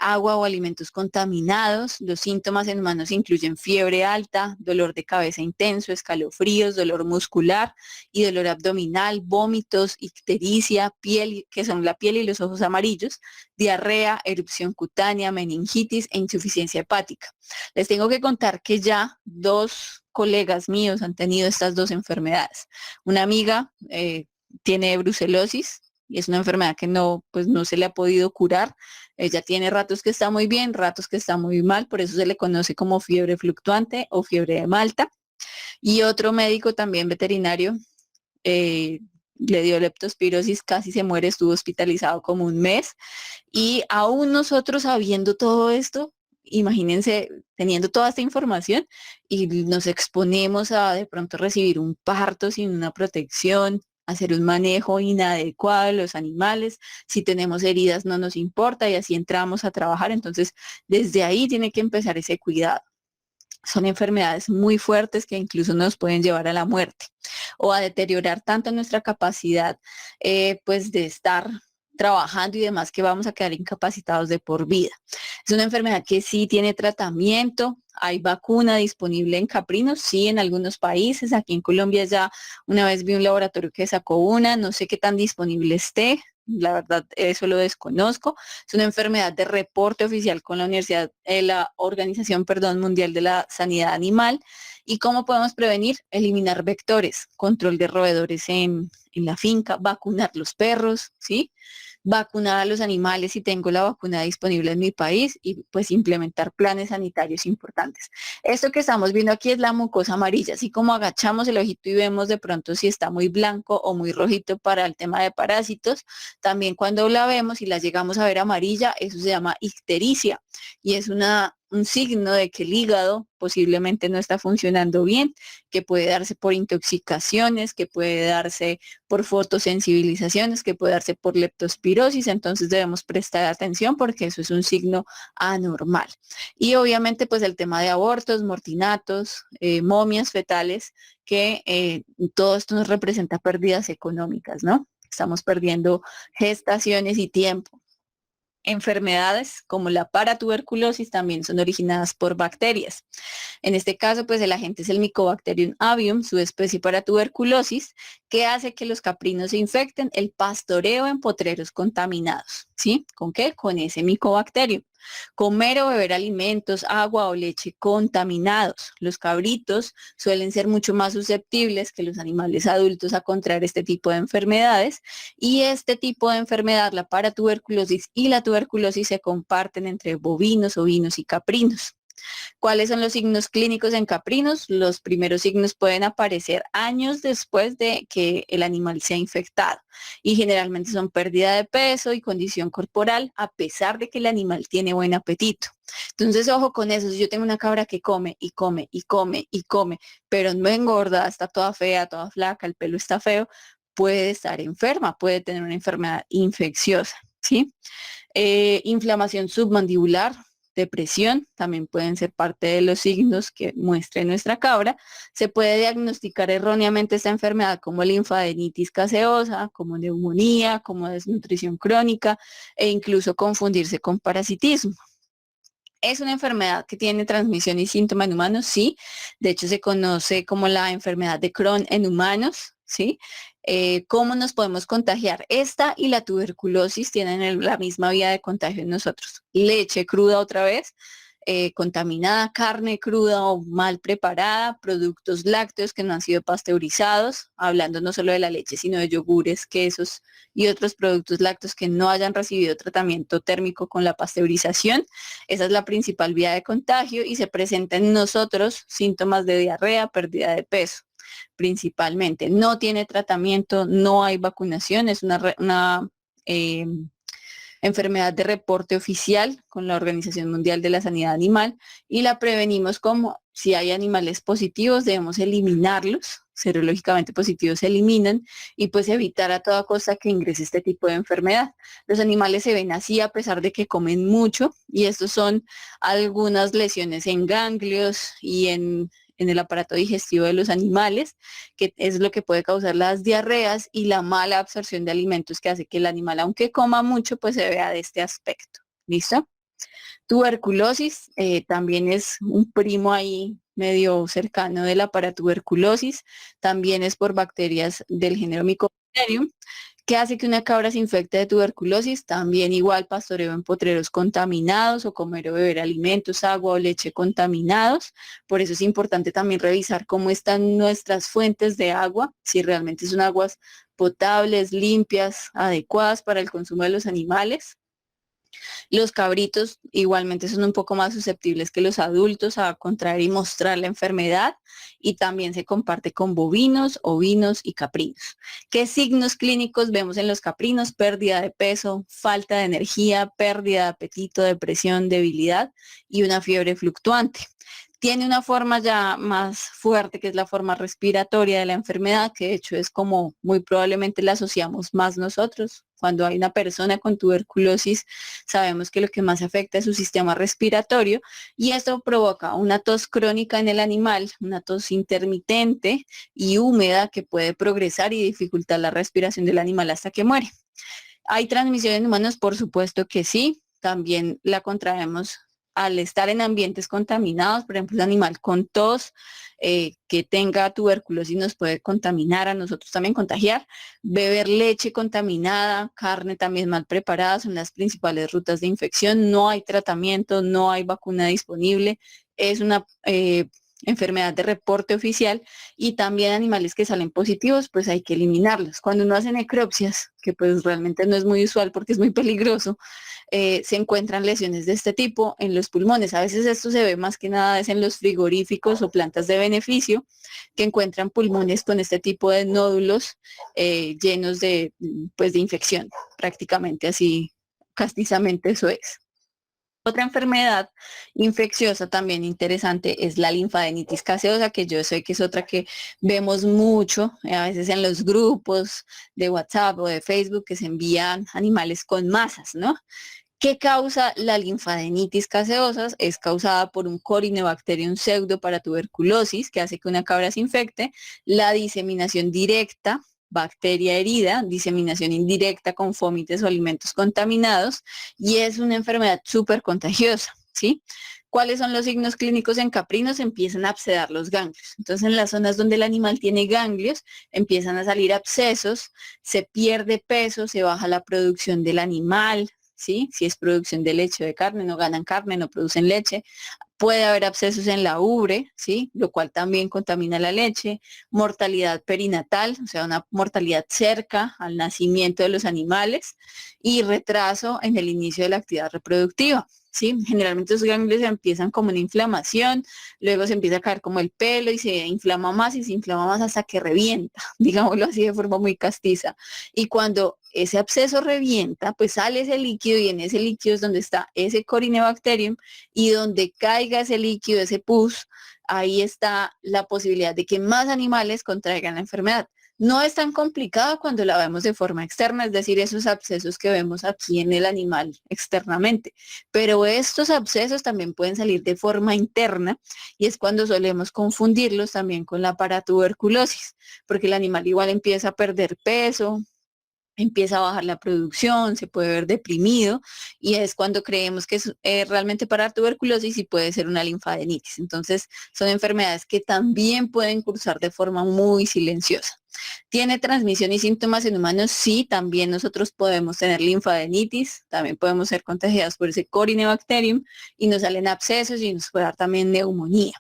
agua o alimentos contaminados. Los síntomas en humanos incluyen fiebre alta, dolor de cabeza intenso, escalofríos, dolor muscular y dolor abdominal, vómitos, ictericia, piel, que son la piel y los ojos amarillos, diarrea, erupción cutánea, meningitis e insuficiencia hepática. Les tengo que contar que ya dos colegas míos han tenido estas dos enfermedades. Una amiga tiene brucelosis y es una enfermedad que no, pues no se le ha podido curar. Ella tiene ratos que está muy bien, ratos que está muy mal, por eso se le conoce como fiebre fluctuante o fiebre de Malta. Y otro médico también veterinario le dio leptospirosis, casi se muere, estuvo hospitalizado como un mes. Y aún nosotros sabiendo todo esto, imagínense teniendo toda esta información y nos exponemos a de pronto recibir un parto sin una protección, hacer un manejo inadecuado de los animales, si tenemos heridas no nos importa y así entramos a trabajar, entonces desde ahí tiene que empezar ese cuidado. Son enfermedades muy fuertes que incluso nos pueden llevar a la muerte o a deteriorar tanto nuestra capacidad pues de estar trabajando y demás que vamos a quedar incapacitados de por vida. Es una enfermedad que sí tiene tratamiento, hay vacuna disponible en caprinos, sí, en algunos países, aquí en Colombia ya una vez vi un laboratorio que sacó una, no sé qué tan disponible esté, la verdad eso lo desconozco. Es una enfermedad de reporte oficial con la Universidad, la Organización, perdón, Mundial de la Sanidad Animal. ¿Y cómo podemos prevenir? Eliminar vectores, control de roedores en la finca, vacunar los perros, ¿sí? Vacunar a los animales si tengo la vacuna disponible en mi país y pues implementar planes sanitarios importantes. Esto que estamos viendo aquí es la mucosa amarilla, así como agachamos el ojito y vemos de pronto si está muy blanco o muy rojito para el tema de parásitos, también cuando la vemos y la llegamos a ver amarilla, eso se llama ictericia y es un signo de que el hígado posiblemente no está funcionando bien, que puede darse por intoxicaciones, que puede darse por fotosensibilizaciones, que puede darse por leptospirosis, entonces debemos prestar atención porque eso es un signo anormal. Y obviamente pues el tema de abortos, mortinatos, momias fetales, que todo esto nos representa pérdidas económicas, ¿no? Estamos perdiendo gestaciones y tiempo. Enfermedades como la paratuberculosis también son originadas por bacterias. En este caso, pues el agente es el Mycobacterium avium, su especie para tuberculosis, que hace que los caprinos se infecten el pastoreo en potreros contaminados. ¿Sí? ¿Con qué? Con ese Mycobacterium. Comer o beber alimentos, agua o leche contaminados. Los cabritos suelen ser mucho más susceptibles que los animales adultos a contraer este tipo de enfermedades y este tipo de enfermedad, la paratuberculosis y la tuberculosis, se comparten entre bovinos, ovinos y caprinos. ¿Cuáles son los signos clínicos en caprinos? Los primeros signos pueden aparecer años después de que el animal sea infectado y generalmente son pérdida de peso y condición corporal a pesar de que el animal tiene buen apetito. Entonces, ojo con eso. Si yo tengo una cabra que come y come y come y come, pero no engorda, está toda fea, toda flaca, el pelo está feo, puede estar enferma, puede tener una enfermedad infecciosa, ¿sí? Inflamación submandibular, depresión, también pueden ser parte de los signos que muestre nuestra cabra. Se puede diagnosticar erróneamente esta enfermedad como linfadenitis gaseosa, como neumonía, como desnutrición crónica e incluso confundirse con parasitismo. ¿Es una enfermedad que tiene transmisión y síntoma en humanos? Sí. De hecho, se conoce como la enfermedad de Crohn en humanos, ¿sí? ¿Cómo nos podemos contagiar? Esta y la tuberculosis tienen la misma vía de contagio en nosotros. Leche cruda otra vez, contaminada, carne cruda o mal preparada, productos lácteos que no han sido pasteurizados, hablando no solo de la leche, sino de yogures, quesos y otros productos lácteos que no hayan recibido tratamiento térmico con la pasteurización. Esa es la principal vía de contagio y se presenta en nosotros síntomas de diarrea, pérdida de peso principalmente. No tiene tratamiento, no hay vacunación, es una enfermedad de reporte oficial con la Organización Mundial de la Sanidad Animal y la prevenimos como si hay animales positivos debemos eliminarlos, serológicamente positivos se eliminan y pues evitar a toda costa que ingrese este tipo de enfermedad. Los animales se ven así a pesar de que comen mucho y estos son algunas lesiones en ganglios y en el aparato digestivo de los animales, que es lo que puede causar las diarreas y la mala absorción de alimentos que hace que el animal, aunque coma mucho, pues se vea de este aspecto. ¿Listo? Tuberculosis también es un primo ahí medio cercano de la paratuberculosis, también es por bacterias del género Mycobacterium. ¿Qué hace que una cabra se infecte de tuberculosis? También igual pastoreo en potreros contaminados o comer o beber alimentos, agua o leche contaminados. Por eso es importante también revisar cómo están nuestras fuentes de agua, si realmente son aguas potables, limpias, adecuadas para el consumo de los animales. Los cabritos igualmente son un poco más susceptibles que los adultos a contraer y mostrar la enfermedad y también se comparte con bovinos, ovinos y caprinos. ¿Qué signos clínicos vemos en los caprinos? Pérdida de peso, falta de energía, pérdida de apetito, depresión, debilidad y una fiebre fluctuante. Tiene una forma ya más fuerte, que es la forma respiratoria de la enfermedad, que de hecho es como muy probablemente la asociamos más nosotros. Cuando hay una persona con tuberculosis, sabemos que lo que más afecta es su sistema respiratorio y esto provoca una tos crónica en el animal, una tos intermitente y húmeda que puede progresar y dificultar la respiración del animal hasta que muere. ¿Hay transmisión en humanos? Por supuesto que sí. También la contraemos al estar en ambientes contaminados, por ejemplo, un animal con tos que tenga tuberculosis nos puede contaminar, a nosotros también contagiar. Beber leche contaminada, carne también mal preparada, son las principales rutas de infección. No hay tratamiento, no hay vacuna disponible. Es una enfermedad de reporte oficial y también animales que salen positivos, pues hay que eliminarlos. Cuando uno hace necropsias, que pues realmente no es muy usual porque es muy peligroso, se encuentran lesiones de este tipo en los pulmones. A veces esto se ve más que nada es en los frigoríficos o plantas de beneficio que encuentran pulmones con este tipo de nódulos llenos de, pues, de infección. Prácticamente así, castizamente eso es. Otra enfermedad infecciosa también interesante es la linfadenitis gaseosa, que yo sé que es otra que vemos mucho, a veces en los grupos de WhatsApp o de Facebook que se envían animales con masas, ¿no? ¿Qué causa la linfadenitis gaseosa? Es causada por un Corynebacterium pseudo para tuberculosis, que hace que una cabra se infecte, la diseminación directa, bacteria herida, diseminación indirecta con fómites o alimentos contaminados, y es una enfermedad súper contagiosa, ¿sí? ¿Cuáles son los signos clínicos en caprinos? Empiezan a abscedar los ganglios. Entonces, en las zonas donde el animal tiene ganglios, empiezan a salir abscesos, se pierde peso, se baja la producción del animal, ¿sí? Si es producción de leche o de carne, no ganan carne, no producen leche. Puede haber abscesos en la ubre, ¿sí? Lo cual también contamina la leche. Mortalidad perinatal, o sea, una mortalidad cerca al nacimiento de los animales y retraso en el inicio de la actividad reproductiva. ¿Sí? Generalmente los ganglios empiezan como una inflamación, luego se empieza a caer como el pelo y se inflama más y se inflama más hasta que revienta, digámoslo así de forma muy castiza. Y cuando ese absceso revienta, pues sale ese líquido y en ese líquido es donde está ese Corynebacterium y donde caiga ese líquido, ese pus, ahí está la posibilidad de que más animales contraigan la enfermedad. No es tan complicado cuando la vemos de forma externa, es decir, esos abscesos que vemos aquí en el animal externamente. Pero estos abscesos también pueden salir de forma interna y es cuando solemos confundirlos también con la paratuberculosis, porque el animal igual empieza a perder peso, empieza a bajar la producción, se puede ver deprimido y es cuando creemos que es realmente para tuberculosis y puede ser una linfadenitis. Entonces son enfermedades que también pueden cursar de forma muy silenciosa. ¿Tiene transmisión y síntomas en humanos? Sí, también nosotros podemos tener linfadenitis, también podemos ser contagiados por ese Corynebacterium y nos salen abscesos y nos puede dar también neumonía.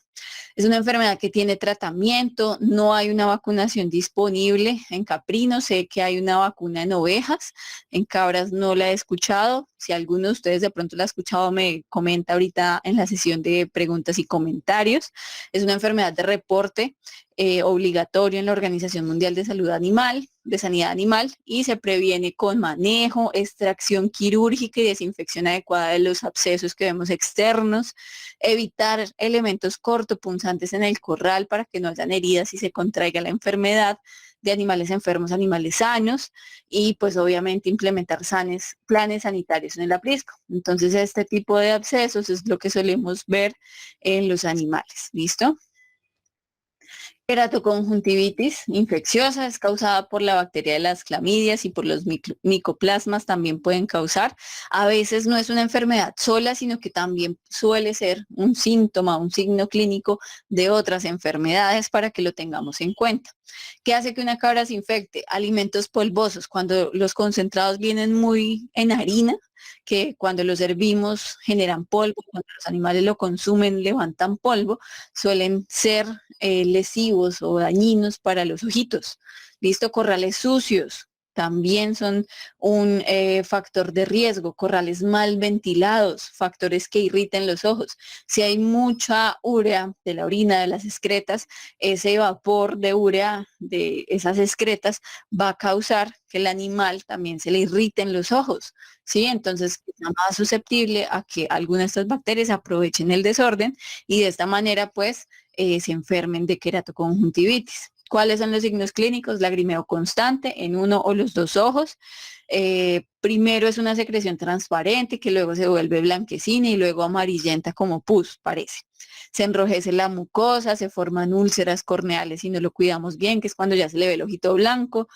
Es una enfermedad que tiene tratamiento, no hay una vacunación disponible en caprinos, sé que hay una vacuna en ovejas, en cabras no la he escuchado. Si alguno de ustedes de pronto la ha escuchado, me comenta ahorita en la sesión de preguntas y comentarios. Es una enfermedad de reporte obligatorio en la Organización Mundial de Salud Animal, de Sanidad Animal, y se previene con manejo, extracción quirúrgica y desinfección adecuada de los abscesos que vemos externos, evitar elementos cortopunzantes en el corral para que no hayan heridas y se contraiga la enfermedad de animales enfermos, animales sanos, y pues obviamente implementar planes sanitarios en el aprisco. Entonces este tipo de abscesos es lo que solemos ver en los animales. ¿Listo? Keratoconjuntivitis infecciosa es causada por la bacteria de las clamidias y por los micoplasmas también pueden causar. A veces no es una enfermedad sola, sino que también suele ser un síntoma, un signo clínico de otras enfermedades para que lo tengamos en cuenta. ¿Qué hace que una cabra se infecte? Alimentos polvosos. Cuando los concentrados vienen muy en harina, que cuando los hervimos generan polvo, cuando los animales lo consumen levantan polvo, suelen ser lesivos o dañinos para los ojitos. Listo, corrales sucios también son un factor de riesgo, corrales mal ventilados, factores que irriten los ojos. Si hay mucha urea de la orina, de las excretas, ese vapor de urea de esas excretas va a causar que el animal también se le irriten los ojos, ¿sí? Entonces está más susceptible a que algunas de estas bacterias aprovechen el desorden y de esta manera pues se enfermen de keratoconjuntivitis. ¿Cuáles son los signos clínicos? Lagrimeo constante en uno o los dos ojos. Primero es una secreción transparente que luego se vuelve blanquecina y luego amarillenta como pus, parece. Se enrojece la mucosa, se forman úlceras corneales si no lo cuidamos bien, que es cuando ya se le ve el ojito blanco.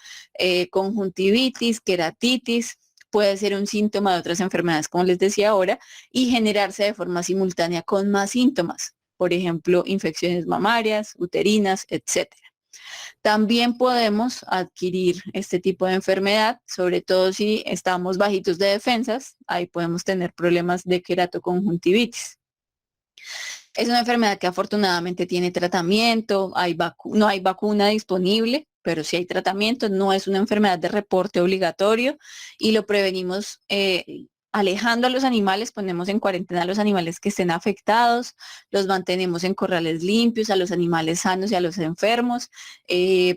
Conjuntivitis, queratitis, puede ser un síntoma de otras enfermedades, como les decía ahora, y generarse de forma simultánea con más síntomas, por ejemplo, infecciones mamarias, uterinas, etcétera. También podemos adquirir este tipo de enfermedad, sobre todo si estamos bajitos de defensas, ahí podemos tener problemas de keratoconjuntivitis. Es una enfermedad que afortunadamente tiene tratamiento, no hay vacuna disponible, pero sí hay tratamiento, no es una enfermedad de reporte obligatorio y lo prevenimos alejando a los animales, ponemos en cuarentena a los animales que estén afectados, los mantenemos en corrales limpios, a los animales sanos y a los enfermos,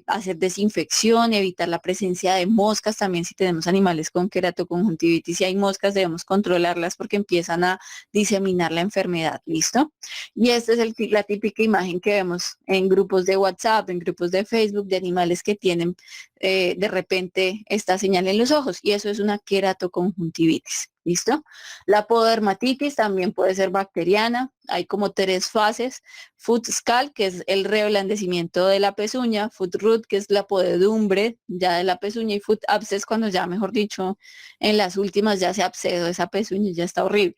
hacer desinfección, evitar la presencia de moscas, también si tenemos animales con keratoconjuntivitis, si hay moscas debemos controlarlas porque empiezan a diseminar la enfermedad, ¿listo? Y esta es la típica imagen que vemos en grupos de WhatsApp, en grupos de Facebook, de animales que tienen de repente esta señal en los ojos y eso es una keratoconjuntivitis. ¿Listo? La pododermatitis también puede ser bacteriana. Hay como tres fases. Foot scald, que es el reblandecimiento de la pezuña. Foot root, que es la podedumbre ya de la pezuña. Y foot abscess, cuando ya, mejor dicho, en las últimas ya se abscedó esa pezuña y ya está horrible.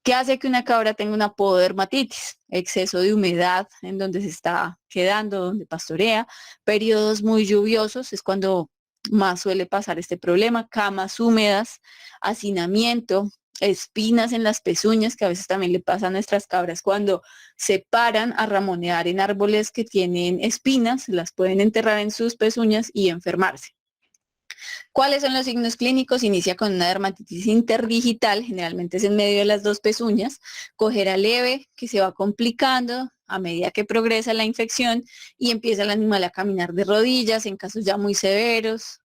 ¿Qué hace que una cabra tenga una pododermatitis? Exceso de humedad en donde se está quedando, donde pastorea. Periodos muy lluviosos es cuando más suele pasar este problema, camas húmedas, hacinamiento, espinas en las pezuñas, que a veces también le pasa a nuestras cabras cuando se paran a ramonear en árboles que tienen espinas, las pueden enterrar en sus pezuñas y enfermarse. ¿Cuáles son los signos clínicos? Inicia con una dermatitis interdigital, generalmente es en medio de las dos pezuñas, cojera leve que se va complicando a medida que progresa la infección y empieza el animal a caminar de rodillas en casos ya muy severos,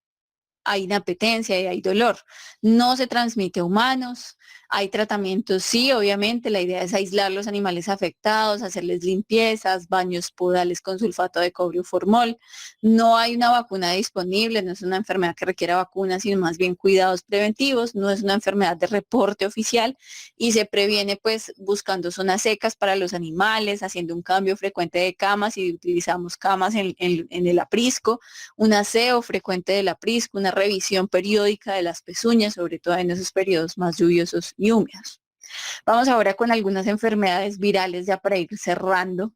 hay inapetencia y hay dolor. No se transmite a humanos, hay tratamientos, sí, obviamente, la idea es aislar los animales afectados, hacerles limpiezas, baños podales con sulfato de cobre o formol. No hay una vacuna disponible, no es una enfermedad que requiera vacunas, sino más bien cuidados preventivos, no es una enfermedad de reporte oficial y se previene pues buscando zonas secas para los animales, haciendo un cambio frecuente de camas y utilizamos camas en el aprisco, un aseo frecuente del aprisco, una revisión periódica de las pezuñas, sobre todo en esos periodos más lluviosos y húmedos. Vamos ahora con algunas enfermedades virales ya para ir cerrando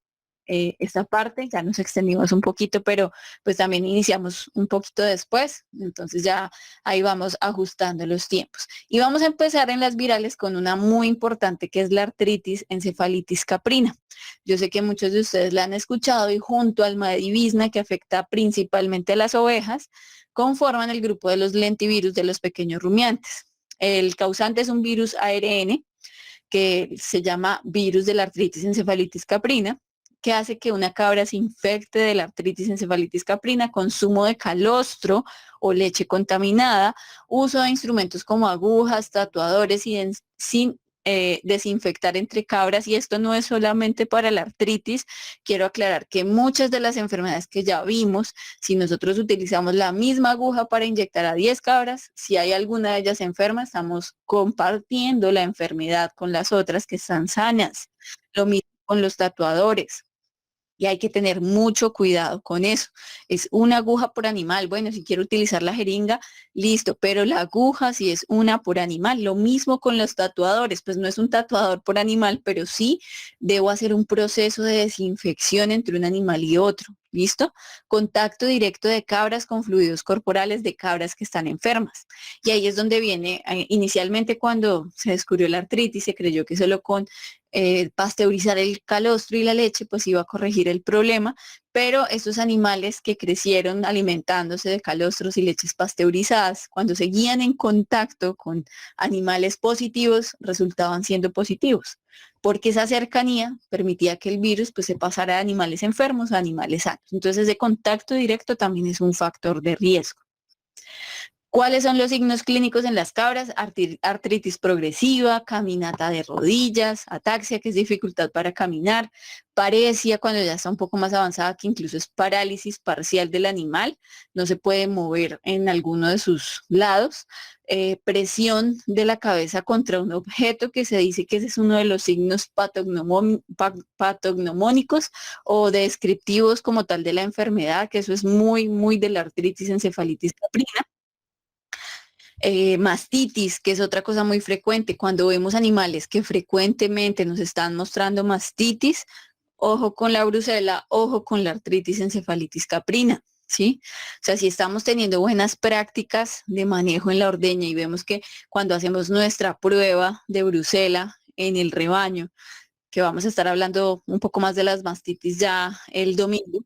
esta parte. Ya nos extendimos un poquito, pero pues también iniciamos un poquito después, entonces ya ahí vamos ajustando los tiempos. Y vamos a empezar en las virales con una muy importante que es la artritis encefalitis caprina. Yo sé que muchos de ustedes la han escuchado y junto al Madivizna, que afecta principalmente a las ovejas, conforman el grupo de los lentivirus de los pequeños rumiantes. El causante es un virus ARN que se llama virus de la artritis encefalitis caprina, que hace que una cabra se infecte de la artritis encefalitis caprina, consumo de calostro o leche contaminada, uso de instrumentos como agujas, tatuadores y sin desinfectar entre cabras. Y esto no es solamente para la artritis. Quiero aclarar que muchas de las enfermedades que ya vimos, si nosotros utilizamos la misma aguja para inyectar a 10 cabras, si hay alguna de ellas enferma, estamos compartiendo la enfermedad con las otras que están sanas. Lo mismo con los tatuadores. Y hay que tener mucho cuidado con eso. Es una aguja por animal. Bueno, si quiero utilizar la jeringa, listo, pero la aguja si es una por animal. Lo mismo con los tatuadores, pues no es un tatuador por animal, pero sí debo hacer un proceso de desinfección entre un animal y otro. ¿Listo? Contacto directo de cabras con fluidos corporales de cabras que están enfermas. Y ahí es donde viene, inicialmente cuando se descubrió la artritis, se creyó que solo con pasteurizar el calostro y la leche, pues iba a corregir el problema, pero estos animales que crecieron alimentándose de calostros y leches pasteurizadas, cuando seguían en contacto con animales positivos, resultaban siendo positivos, porque esa cercanía permitía que el virus pues se pasara de animales enfermos a animales sanos. Entonces, ese contacto directo también es un factor de riesgo. ¿Cuáles son los signos clínicos en las cabras? Artritis progresiva, caminata de rodillas, ataxia, que es dificultad para caminar, paresia cuando ya está un poco más avanzada, que incluso es parálisis parcial del animal, no se puede mover en alguno de sus lados, presión de la cabeza contra un objeto, que se dice que ese es uno de los signos patognomónicos o descriptivos como tal de la enfermedad, que eso es muy, muy de la artritis encefalitis caprina. Mastitis, que es otra cosa muy frecuente. Cuando vemos animales que frecuentemente nos están mostrando mastitis, ojo con la brucela, ojo con la artritis encefalitis caprina, ¿sí? O sea, si estamos teniendo buenas prácticas de manejo en la ordeña y vemos que cuando hacemos nuestra prueba de brucela en el rebaño, que vamos a estar hablando un poco más de las mastitis ya el domingo,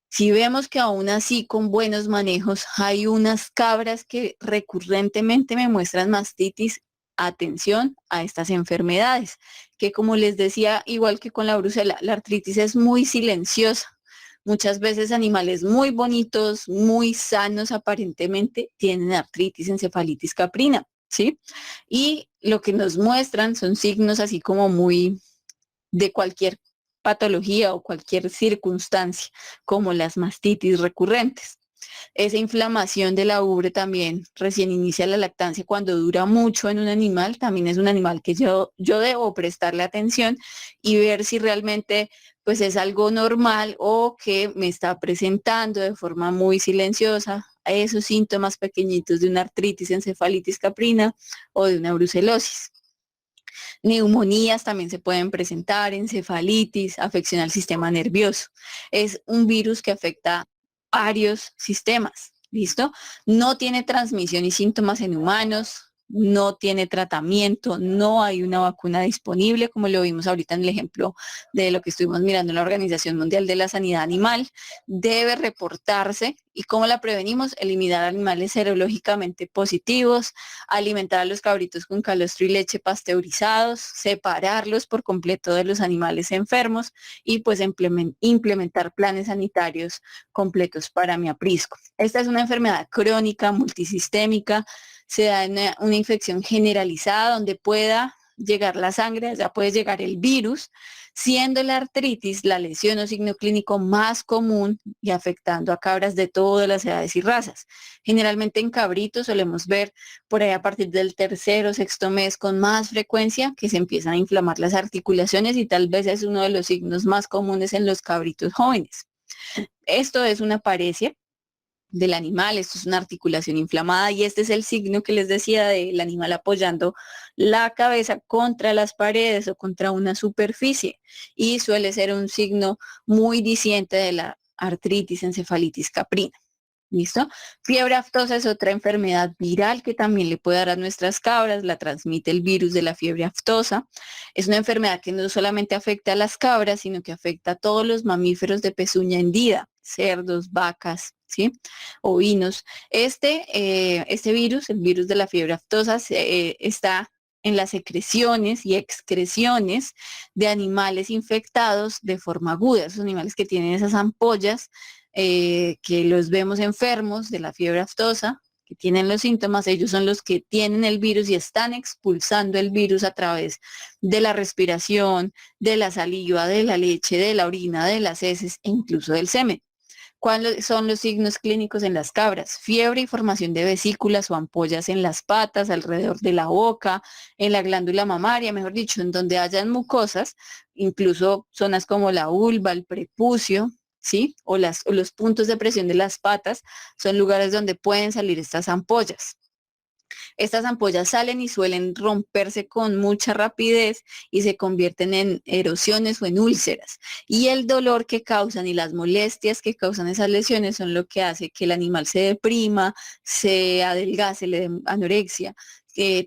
si vemos que aún así con buenos manejos hay unas cabras que recurrentemente me muestran mastitis, atención a estas enfermedades, que como les decía, igual que con la brucela, la artritis es muy silenciosa. Muchas veces animales muy bonitos, muy sanos aparentemente, tienen artritis encefalitis caprina, ¿sí? Y lo que nos muestran son signos así como muy de cualquier patología o cualquier circunstancia, como las mastitis recurrentes. Esa inflamación de la ubre también recién inicia la lactancia cuando dura mucho en un animal, también es un animal que yo debo prestarle atención y ver si realmente pues es algo normal o que me está presentando de forma muy silenciosa esos síntomas pequeñitos de una artritis encefalitis caprina o de una brucelosis. Neumonías también se pueden presentar, encefalitis, afección al sistema nervioso. Es un virus que afecta varios sistemas. ¿Listo? No tiene transmisión y síntomas en humanos, no tiene tratamiento, no hay una vacuna disponible, como lo vimos ahorita en el ejemplo de lo que estuvimos mirando en la Organización Mundial de la Sanidad Animal. Debe reportarse. ¿Y cómo la prevenimos? Eliminar animales serológicamente positivos, alimentar a los cabritos con calostro y leche pasteurizados, separarlos por completo de los animales enfermos y pues implementar planes sanitarios completos para mi aprisco. Esta es una enfermedad crónica, multisistémica, se da en una infección generalizada donde pueda llegar la sangre, ya puede llegar el virus, siendo la artritis la lesión o signo clínico más común y afectando a cabras de todas las edades y razas. Generalmente en cabritos solemos ver por ahí a partir del tercer o sexto mes con más frecuencia que se empiezan a inflamar las articulaciones y tal vez es uno de los signos más comunes en los cabritos jóvenes. Esto es una paresia del animal, esto es una articulación inflamada y este es el signo que les decía del animal apoyando la cabeza contra las paredes o contra una superficie y suele ser un signo muy diciente de la artritis encefalitis caprina. ¿Listo? Fiebre aftosa es otra enfermedad viral que también le puede dar a nuestras cabras, la transmite el virus de la fiebre aftosa. Es una enfermedad que no solamente afecta a las cabras, sino que afecta a todos los mamíferos de pezuña hendida, cerdos, vacas, ¿sí? Ovinos. Este virus, el virus de la fiebre aftosa, está en las secreciones y excreciones de animales infectados de forma aguda, esos animales que tienen esas ampollas que los vemos enfermos de la fiebre aftosa, que tienen los síntomas, ellos son los que tienen el virus y están expulsando el virus a través de la respiración, de la saliva, de la leche, de la orina, de las heces e incluso del semen. ¿Cuáles son los signos clínicos en las cabras? Fiebre y formación de vesículas o ampollas en las patas, alrededor de la boca, en la glándula mamaria, mejor dicho, en donde hayan mucosas, incluso zonas como la vulva, el prepucio, ¿sí? O los puntos de presión de las patas son lugares donde pueden salir estas ampollas. Estas ampollas salen y suelen romperse con mucha rapidez y se convierten en erosiones o en úlceras. Y el dolor que causan y las molestias que causan esas lesiones son lo que hace que el animal se deprima, se adelgace, le dé anorexia,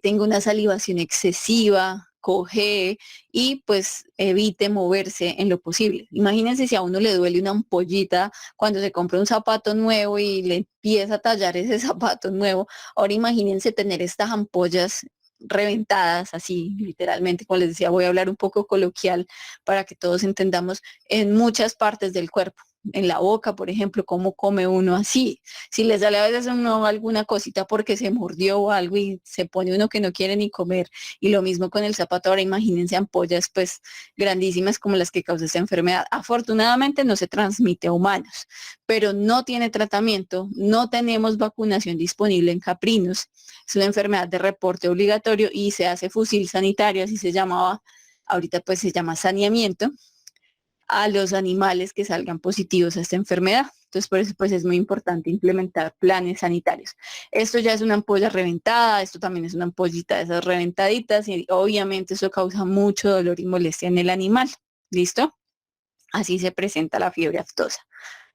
tenga una salivación excesiva, coge y pues evite moverse en lo posible. Imagínense si a uno le duele una ampollita cuando se compra un zapato nuevo y le empieza a tallar ese zapato nuevo. Ahora imagínense tener estas ampollas reventadas, así literalmente, como les decía, voy a hablar un poco coloquial para que todos entendamos, en muchas partes del cuerpo. En la boca, por ejemplo, cómo come uno así. Si le sale a veces a uno alguna cosita porque se mordió o algo y se pone uno que no quiere ni comer. Y lo mismo con el zapato. Ahora imagínense ampollas pues grandísimas como las que causa esta enfermedad. Afortunadamente no se transmite a humanos, pero no tiene tratamiento, no tenemos vacunación disponible en caprinos. Es una enfermedad de reporte obligatorio y se hace fusil sanitario, así se llamaba, ahorita pues se llama saneamiento a los animales que salgan positivos a esta enfermedad. Entonces, por eso pues es muy importante implementar planes sanitarios. Esto ya es una ampolla reventada, esto también es una ampollita de esas reventaditas y obviamente eso causa mucho dolor y molestia en el animal. ¿Listo? Así se presenta la fiebre aftosa.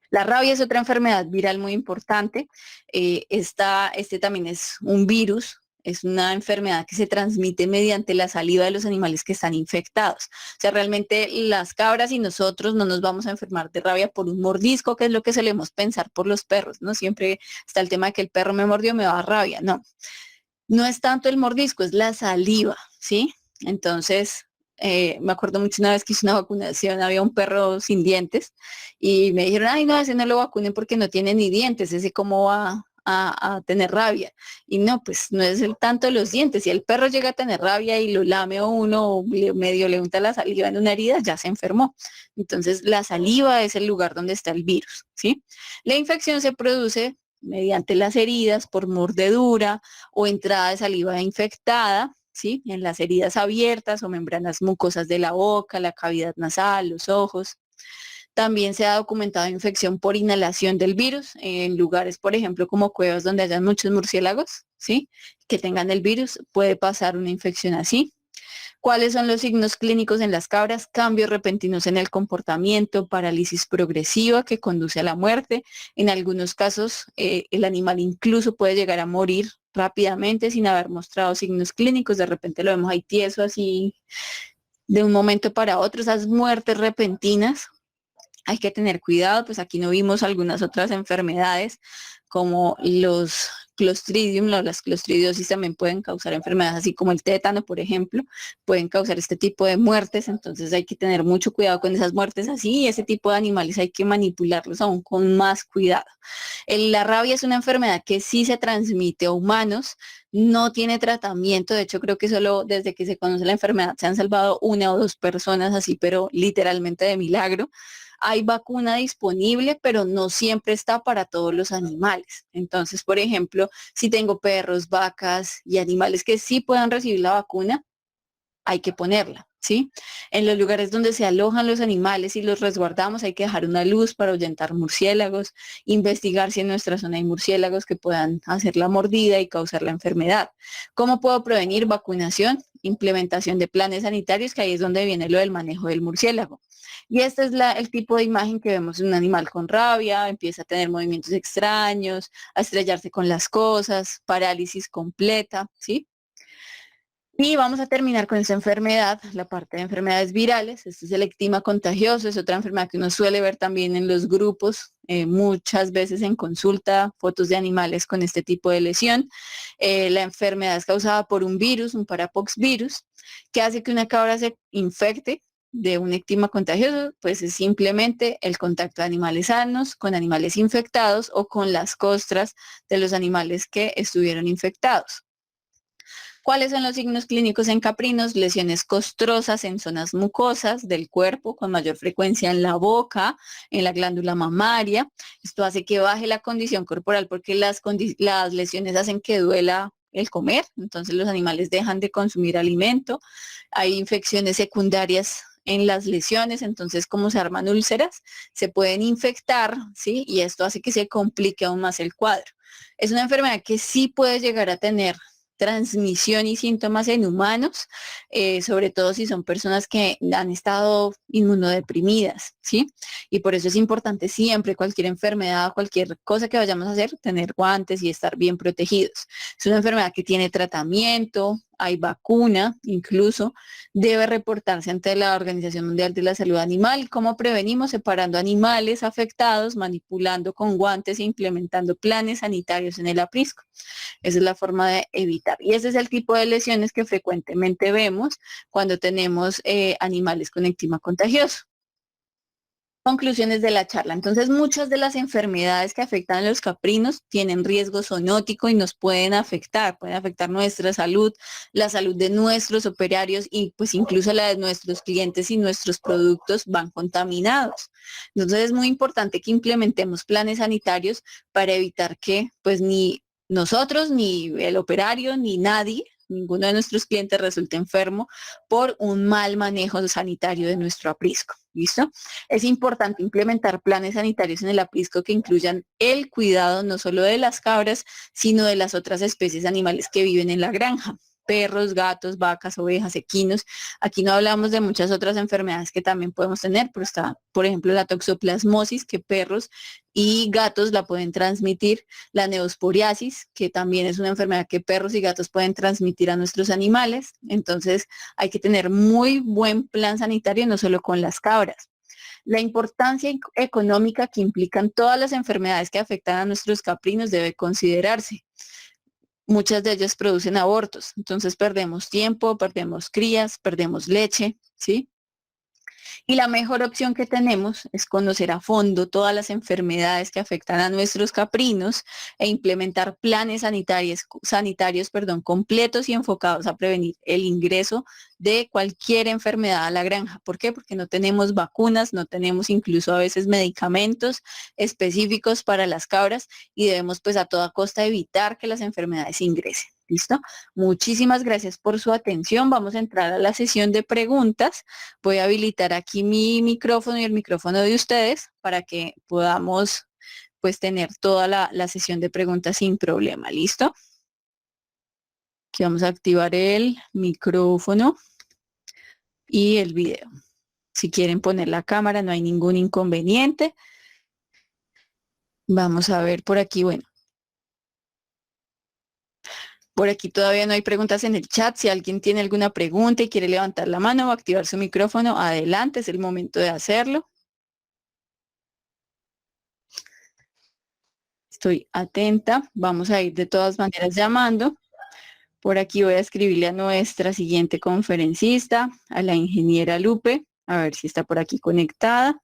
La rabia es otra enfermedad viral muy importante. Este también es un virus, es una enfermedad que se transmite mediante la saliva de los animales que están infectados. O sea, realmente las cabras y nosotros no nos vamos a enfermar de rabia por un mordisco, que es lo que solemos pensar por los perros, ¿no? Siempre está el tema de que el perro me mordió, me va a dar rabia. No, no es tanto el mordisco, es la saliva, ¿sí? Entonces, me acuerdo mucho una vez que hice una vacunación, había un perro sin dientes y me dijeron, ay, no, ese no lo vacunen porque no tiene ni dientes, ese cómo va a tener rabia. Y no, pues no es el tanto los dientes. Si el perro llega a tener rabia y lo lame o uno o medio le unta la saliva en una herida, ya se enfermó. Entonces, la saliva es el lugar donde está el virus, ¿sí? La infección se produce mediante las heridas por mordedura o entrada de saliva infectada, ¿sí? En las heridas abiertas o membranas mucosas de la boca, la cavidad nasal, los ojos. También se ha documentado infección por inhalación del virus en lugares, por ejemplo, como cuevas donde hayan muchos murciélagos, ¿sí? Que tengan el virus, puede pasar una infección así. ¿Cuáles son los signos clínicos en las cabras? Cambios repentinos en el comportamiento, parálisis progresiva que conduce a la muerte. En algunos casos, el animal incluso puede llegar a morir rápidamente sin haber mostrado signos clínicos. De repente lo vemos ahí tieso, así de un momento para otro. Esas muertes repentinas hay que tener cuidado, pues aquí no vimos algunas otras enfermedades como los clostridium, las clostridiosis también pueden causar enfermedades así como el tétano, por ejemplo, pueden causar este tipo de muertes, entonces hay que tener mucho cuidado con esas muertes así y ese tipo de animales hay que manipularlos aún con más cuidado. La rabia es una enfermedad que sí se transmite a humanos, no tiene tratamiento, de hecho creo que solo desde que se conoce la enfermedad se han salvado una o dos personas así, pero literalmente de milagro. Hay vacuna disponible, pero no siempre está para todos los animales. Entonces, por ejemplo, si tengo perros, vacas y animales que sí puedan recibir la vacuna, hay que ponerla, ¿sí? En los lugares donde se alojan los animales y los resguardamos hay que dejar una luz para ahuyentar murciélagos, investigar si en nuestra zona hay murciélagos que puedan hacer la mordida y causar la enfermedad. ¿Cómo puedo prevenir? Vacunación, implementación de planes sanitarios, que ahí es donde viene lo del manejo del murciélago. Y este es el tipo de imagen que vemos en un animal con rabia, empieza a tener movimientos extraños, a estrellarse con las cosas, parálisis completa, ¿sí? Y vamos a terminar con esta enfermedad, la parte de enfermedades virales. Este es el ectima contagioso, es otra enfermedad que uno suele ver también en los grupos, muchas veces en consulta, fotos de animales con este tipo de lesión. La enfermedad es causada por un virus, un parapox virus, que hace que una cabra se infecte de un ectima contagioso, pues es simplemente el contacto de animales sanos con animales infectados o con las costras de los animales que estuvieron infectados. ¿Cuáles son los signos clínicos en caprinos? Lesiones costrosas en zonas mucosas del cuerpo, con mayor frecuencia en la boca, en la glándula mamaria. Esto hace que baje la condición corporal porque las lesiones hacen que duela el comer, entonces los animales dejan de consumir alimento. Hay infecciones secundarias en las lesiones, entonces como se arman úlceras, se pueden infectar, ¿sí? Y esto hace que se complique aún más el cuadro. Es una enfermedad que sí puede llegar a tener transmisión y síntomas en humanos, sobre todo si son personas que han estado inmunodeprimidas, ¿sí? Y por eso es importante siempre cualquier enfermedad, cualquier cosa que vayamos a hacer, tener guantes y estar bien protegidos. Es una enfermedad que tiene tratamiento, hay vacuna, incluso debe reportarse ante la Organización Mundial de la Salud Animal. ¿Cómo prevenimos? Separando animales afectados, manipulando con guantes e implementando planes sanitarios en el aprisco. Esa es la forma de evitar. Y ese es el tipo de lesiones que frecuentemente vemos cuando tenemos animales con ectima contagioso. Conclusiones de la charla. Entonces, muchas de las enfermedades que afectan a los caprinos tienen riesgo zoonótico y nos pueden afectar nuestra salud, la salud de nuestros operarios y pues incluso la de nuestros clientes y nuestros productos van contaminados. Entonces, es muy importante que implementemos planes sanitarios para evitar que pues ni nosotros, ni el operario, ni nadie, ninguno de nuestros clientes resulte enfermo por un mal manejo sanitario de nuestro aprisco. ¿Listo? Es importante implementar planes sanitarios en el aprisco que incluyan el cuidado no solo de las cabras, sino de las otras especies animales que viven en la granja. Perros, gatos, vacas, ovejas, equinos. Aquí no hablamos de muchas otras enfermedades que también podemos tener, pero está, por ejemplo, la toxoplasmosis, que perros y gatos la pueden transmitir, la neosporiasis, que también es una enfermedad que perros y gatos pueden transmitir a nuestros animales. Entonces, hay que tener muy buen plan sanitario, no solo con las cabras. La importancia económica que implican todas las enfermedades que afectan a nuestros caprinos debe considerarse. Muchas de ellas producen abortos, entonces perdemos tiempo, perdemos crías, perdemos leche, ¿sí? Y la mejor opción que tenemos es conocer a fondo todas las enfermedades que afectan a nuestros caprinos e implementar planes sanitarios, completos y enfocados a prevenir el ingreso de cualquier enfermedad a la granja. ¿Por qué? Porque no tenemos vacunas, no tenemos incluso a veces medicamentos específicos para las cabras y debemos pues a toda costa evitar que las enfermedades ingresen. ¿Listo? Muchísimas gracias por su atención. Vamos a entrar a la sesión de preguntas. Voy a habilitar aquí mi micrófono y el micrófono de ustedes para que podamos pues tener toda la sesión de preguntas sin problema. ¿Listo? Aquí vamos a activar el micrófono. y el video. Si quieren poner la cámara, no hay ningún inconveniente. Vamos a ver por aquí, bueno. Por aquí todavía no hay preguntas en el chat. Si alguien tiene alguna pregunta y quiere levantar la mano o activar su micrófono, adelante, es el momento de hacerlo. Estoy atenta. Vamos a ir de todas maneras llamando. Por aquí voy a escribirle a nuestra siguiente conferencista, a la ingeniera Lupe, a ver si está por aquí conectada.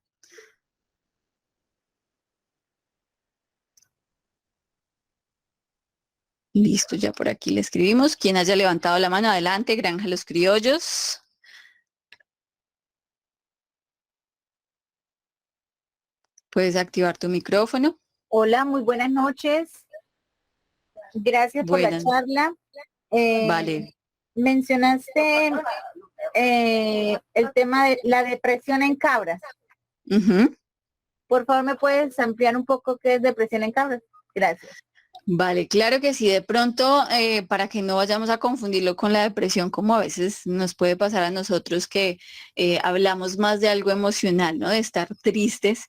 Listo, ya por aquí le escribimos. Quien haya levantado la mano, adelante, Granja Los Criollos. Puedes activar tu micrófono. Hola, muy buenas noches. Gracias por la Buenas, charla. vale. Mencionaste el tema de la depresión en cabras. Ujú. Por favor, ¿me puedes ampliar un poco qué es depresión en cabras? Gracias. Vale, claro que sí. De pronto, para que no vayamos a confundirlo con la depresión, como a veces nos puede pasar a nosotros que hablamos más de algo emocional, ¿no? De estar tristes.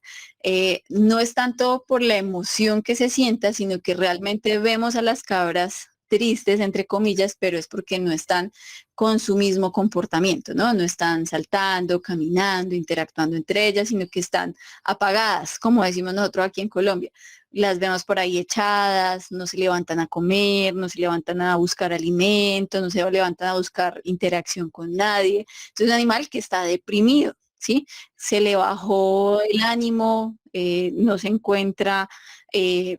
No es tanto por la emoción que se sienta, sino que realmente vemos a las cabras tristes, entre comillas, pero es porque no están con su mismo comportamiento, ¿no? No están saltando, caminando, interactuando entre ellas, sino que están apagadas, como decimos nosotros aquí en Colombia. Las vemos por ahí echadas, no se levantan a comer, no se levantan a buscar alimento, no se levantan a buscar interacción con nadie. Es un animal que está deprimido, ¿sí? Se le bajó el ánimo, no se encuentra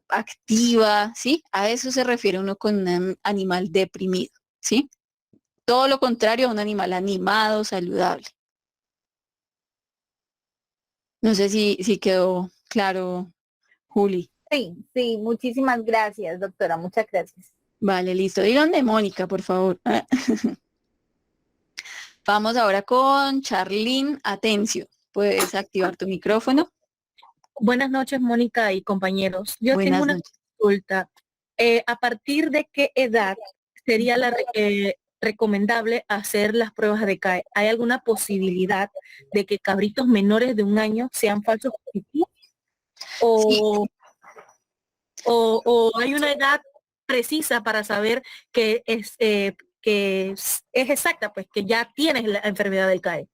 activa, ¿sí? A eso se refiere uno con un animal deprimido, ¿sí? Todo lo contrario a un animal animado, saludable. No sé si quedó claro, Juli. Sí, sí, muchísimas gracias, doctora. Muchas gracias. Vale, listo. Díganme, Mónica, por favor. Vamos ahora con Charlene Atencio. Puedes activar tu micrófono. Buenas noches, Mónica y compañeros. Yo tengo Buenas una noches. consulta. ¿A partir de qué edad sería recomendable hacer las pruebas de CAE? ¿Hay alguna posibilidad de que cabritos menores de 1 año sean falsos positivos? Sí, ¿O hay una edad precisa para saber que es exacta, pues que ya tienes la enfermedad del CAE?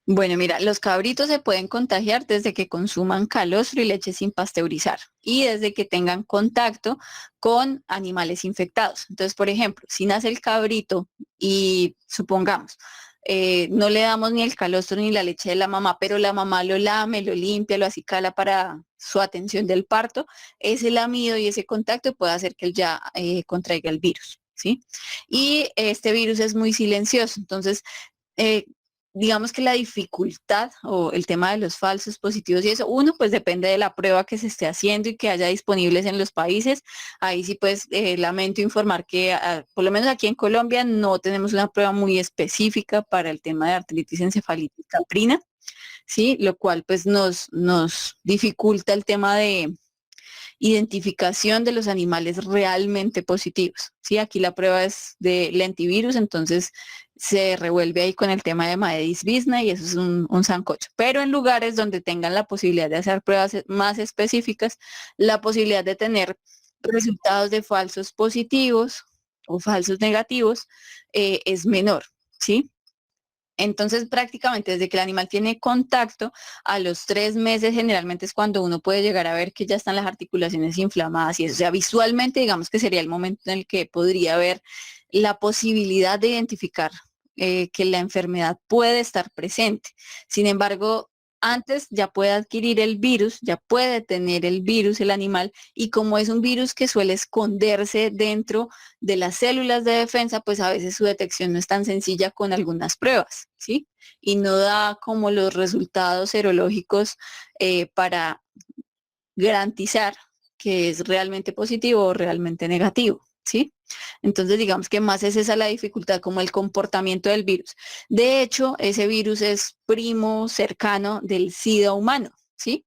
bueno, mira, los cabritos se pueden contagiar desde que consuman calostro y leche sin pasteurizar y desde que tengan contacto con animales infectados. Entonces, por ejemplo, si nace el cabrito y supongamos, no le damos ni el calostro ni la leche de la mamá, pero la mamá lo lame, lo limpia, lo acicala para su atención del parto, ese lamido y ese contacto puede hacer que él ya contraiga el virus, ¿sí? Y este virus es muy silencioso, entonces eh, digamos que la dificultad o el tema de los falsos positivos y eso, uno, pues depende de la prueba que se esté haciendo y que haya disponibles en los países. Ahí sí, pues lamento informar que por lo menos aquí en Colombia no tenemos una prueba muy específica para el tema de artritis encefalitis caprina, ¿sí? Lo cual pues nos dificulta el tema de identificación de los animales realmente positivos. Sí, aquí la prueba es de lentivirus, entonces se revuelve ahí con el tema de Maedis bisna y eso es un sancocho. Pero en lugares donde tengan la posibilidad de hacer pruebas más específicas, la posibilidad de tener resultados de falsos positivos o falsos negativos es menor, ¿sí? Entonces, prácticamente desde que el animal tiene contacto, a los 3 meses generalmente es cuando uno puede llegar a ver que ya están las articulaciones inflamadas y eso. O sea, visualmente digamos que sería el momento en el que podría haber la posibilidad de identificar que la enfermedad puede estar presente. Sin embargo, antes ya puede adquirir el virus, ya puede tener el virus el animal y como es un virus que suele esconderse dentro de las células de defensa, pues a veces su detección no es tan sencilla con algunas pruebas, ¿sí? Y no da como los resultados serológicos para garantizar que es realmente positivo o realmente negativo, ¿sí? Entonces, digamos que más es esa la dificultad, como el comportamiento del virus. De hecho, ese virus es primo cercano del SIDA humano, ¿sí?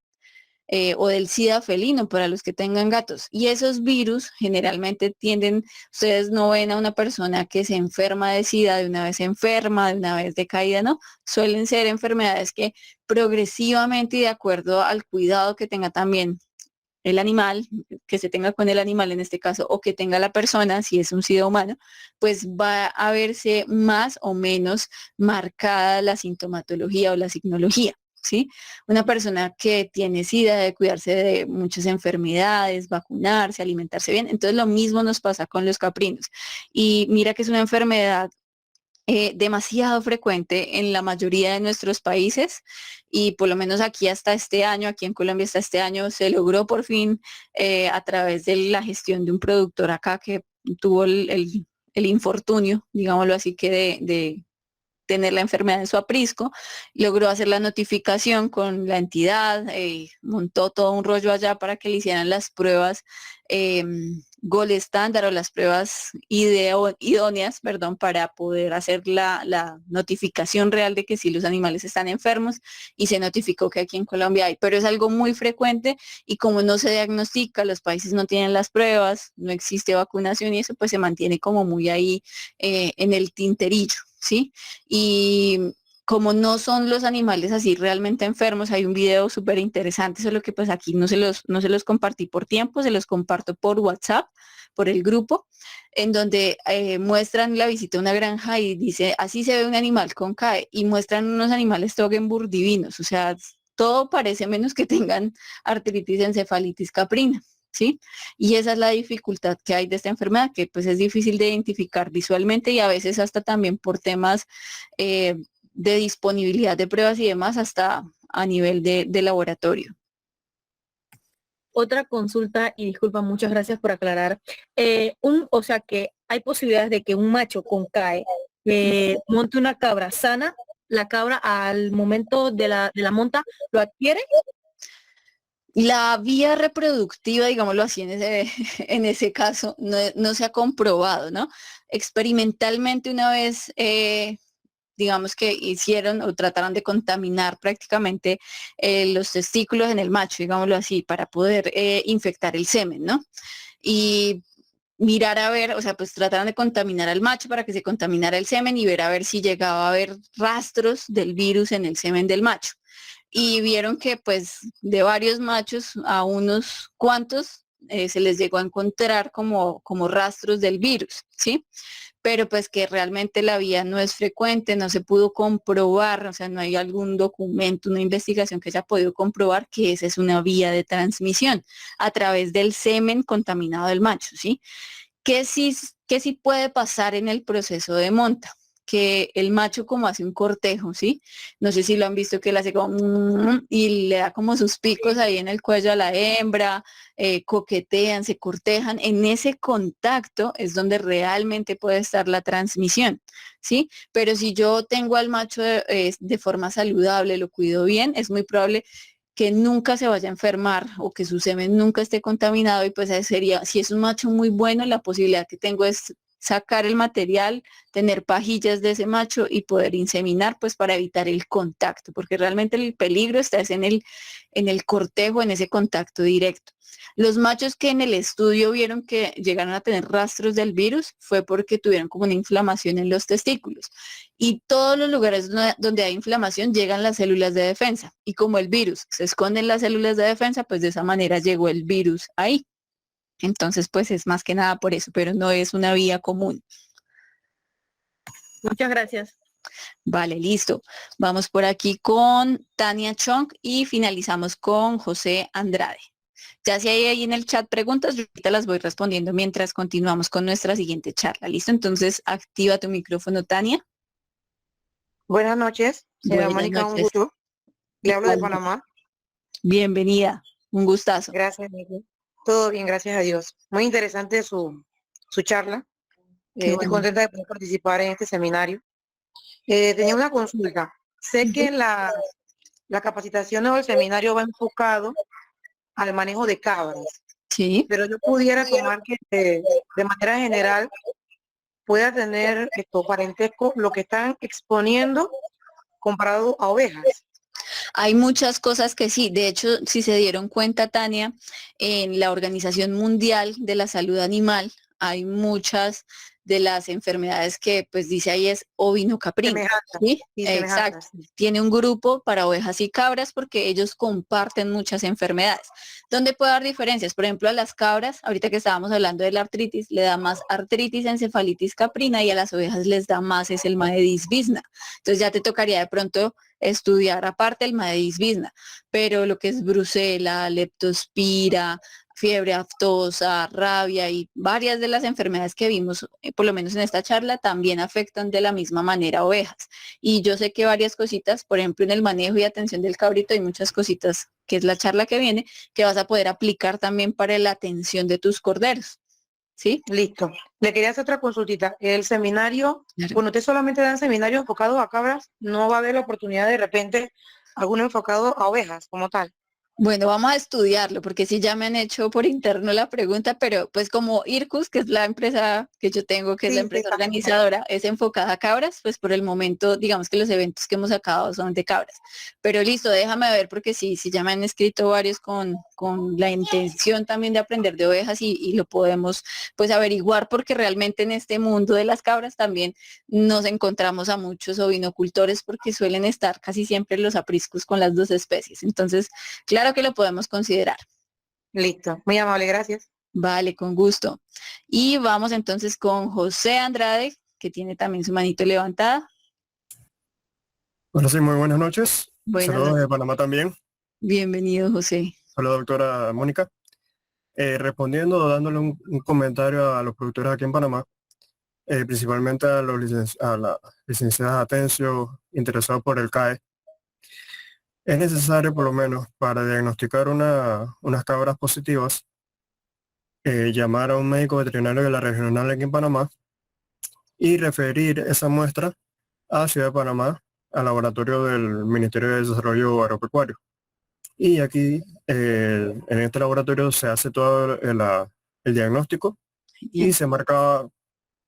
o del SIDA felino para los que tengan gatos. Y esos virus generalmente tienden, ustedes no ven a una persona que se enferma de SIDA de una vez enferma, de una vez decaída, ¿no? Suelen ser enfermedades que progresivamente y de acuerdo al cuidado que tenga también el animal, que se tenga con el animal en este caso, o que tenga la persona, si es un SIDA humano, pues va a verse más o menos marcada la sintomatología o la signología. ¿Sí? Una persona que tiene SIDA debe cuidarse de muchas enfermedades, vacunarse, alimentarse bien. Entonces lo mismo nos pasa con los caprinos. Y mira que es una enfermedad demasiado frecuente en la mayoría de nuestros países y por lo menos aquí hasta este año, aquí en Colombia hasta este año, se logró por fin a través de la gestión de un productor acá que tuvo el infortunio, digámoslo así, que de tener la enfermedad en su aprisco, logró hacer la notificación con la entidad, montó todo un rollo allá para que le hicieran las pruebas Gold estándar o las pruebas idóneas, perdón, para poder hacer la notificación real de que sí los animales están enfermos y se notificó que aquí en Colombia hay, pero es algo muy frecuente y como no se diagnostica, los países no tienen las pruebas, no existe vacunación y eso pues se mantiene como muy ahí en el tinterillo, ¿sí? Y como no son los animales así realmente enfermos, hay un video súper interesante, solo que pues aquí no se los compartí por tiempo, se los comparto por WhatsApp, por el grupo, en donde muestran la visita a una granja y dice, así se ve un animal con CAE, y muestran unos animales Toggenburg divinos, o sea, todo parece menos que tengan artritis encefalitis caprina. ¿Sí? Y esa es la dificultad que hay de esta enfermedad, que pues es difícil de identificar visualmente y a veces hasta también por temas de disponibilidad de pruebas y demás hasta a nivel de laboratorio. Otra consulta, y disculpa, muchas gracias por aclarar. O sea que hay posibilidades de que un macho con CAE monte una cabra sana, la cabra al momento de la monta lo adquiere. La vía reproductiva, digámoslo así, en ese caso, no se ha comprobado, ¿no? Experimentalmente una vez, digamos que hicieron o trataron de contaminar prácticamente los testículos en el macho, digámoslo así, para poder infectar el semen, ¿no? Y mirar a ver, o sea, pues trataron de contaminar al macho para que se contaminara el semen y ver a ver si llegaba a haber rastros del virus en el semen del macho. Y vieron que pues de varios machos a unos cuantos se les llegó a encontrar como rastros del virus, ¿sí? Pero pues que realmente la vía no es frecuente, no se pudo comprobar, o sea, no hay algún documento, una investigación que haya podido comprobar que esa es una vía de transmisión a través del semen contaminado del macho, ¿sí? ¿Qué sí puede pasar en el proceso de monta? Que el macho como hace un cortejo, ¿sí? No sé si lo han visto que él hace como y le da como sus picos ahí en el cuello a la hembra, coquetean, se cortejan. En ese contacto es donde realmente puede estar la transmisión, ¿sí? Pero si yo tengo al macho de forma saludable, lo cuido bien, es muy probable que nunca se vaya a enfermar o que su semen nunca esté contaminado y pues sería, si es un macho muy bueno, la posibilidad que tengo es sacar el material, tener pajillas de ese macho y poder inseminar pues para evitar el contacto, porque realmente el peligro está es en el cortejo, en ese contacto directo. Los machos que en el estudio vieron que llegaron a tener rastros del virus fue porque tuvieron como una inflamación en los testículos. Y todos los lugares donde hay inflamación llegan las células de defensa. Y como el virus se esconde en las células de defensa, pues de esa manera llegó el virus ahí. Entonces, pues es más que nada por eso, pero no es una vía común. Muchas gracias. Vale, listo. Vamos por aquí con Tania Chong y finalizamos con José Andrade. Ya si hay ahí en el chat preguntas, yo ahorita las voy respondiendo mientras continuamos con nuestra siguiente charla. ¿Listo? Entonces, activa tu micrófono, Tania. Buenas noches, señora Buenas Mónica, un noches. gusto. Le hablo de Igualmente. Panamá. Bienvenida. Un gustazo. Gracias, Miguel. Todo bien, gracias a Dios. Muy interesante su charla. Qué Estoy bueno. contenta de poder participar en este seminario. Tenía una consulta. Sé Ujú. que la capacitación o el seminario va enfocado al manejo de cabras, Sí. pero yo pudiera tomar que de manera general pueda tener esto parentesco lo que están exponiendo comparado a ovejas. Hay muchas cosas que sí. De hecho, si se dieron cuenta, Tania, en la Organización Mundial de la Salud Animal hay muchas de las enfermedades que pues dice ahí es ovino-caprino, Semejanza. ¿sí? Y Exacto. semejanza, sí. Tiene un grupo para ovejas y cabras porque ellos comparten muchas enfermedades. ¿Dónde puede haber diferencias? Por ejemplo, a las cabras, ahorita que estábamos hablando de la artritis, le da más artritis encefalitis caprina y a las ovejas les da más es el Maedis bisna. Entonces ya te tocaría de pronto estudiar aparte el Maedis bisna, pero lo que es brucela, leptospira, fiebre aftosa, rabia y varias de las enfermedades que vimos, por lo menos en esta charla, también afectan de la misma manera a ovejas. Y yo sé que varias cositas, por ejemplo, en el manejo y atención del cabrito hay muchas cositas, que es la charla que viene, que vas a poder aplicar también para la atención de tus corderos. ¿Sí? Listo. Le quería hacer otra consultita. El seminario, Claro. bueno, usted solamente dan seminarios enfocados a cabras, no va a haber la oportunidad de repente alguno enfocado a ovejas como tal. Bueno, vamos a estudiarlo porque sí ya me han hecho por interno la pregunta, pero pues como IRCUS, que es la empresa que yo tengo, que es la Sí, sí, empresa exacto. organizadora, es enfocada a cabras, pues por el momento digamos que los eventos que hemos sacado son de cabras. Pero listo, déjame ver porque sí ya me han escrito varios con la intención también de aprender de ovejas y lo podemos pues averiguar porque realmente en este mundo de las cabras también nos encontramos a muchos ovinocultores porque suelen estar casi siempre los apriscos con las dos especies. Entonces, claro que lo podemos considerar. Listo. Muy amable, gracias. Vale, con gusto. Y vamos entonces con José Andrade, que tiene también su manito levantada. Bueno, sí, muy buenas noches. Buenas Saludos noches. de Panamá también. Bienvenido, José. Saludos, doctora Mónica. Respondiendo, dándole un comentario a los productores aquí en Panamá, principalmente a a la licenciada Atencio interesados por el CAE. Es necesario, por lo menos, para diagnosticar unas cabras positivas, llamar a un médico veterinario de la regional aquí en Panamá y referir esa muestra a Ciudad de Panamá, al laboratorio del Ministerio de Desarrollo Agropecuario. Y aquí, en este laboratorio, se hace todo el diagnóstico y se marca,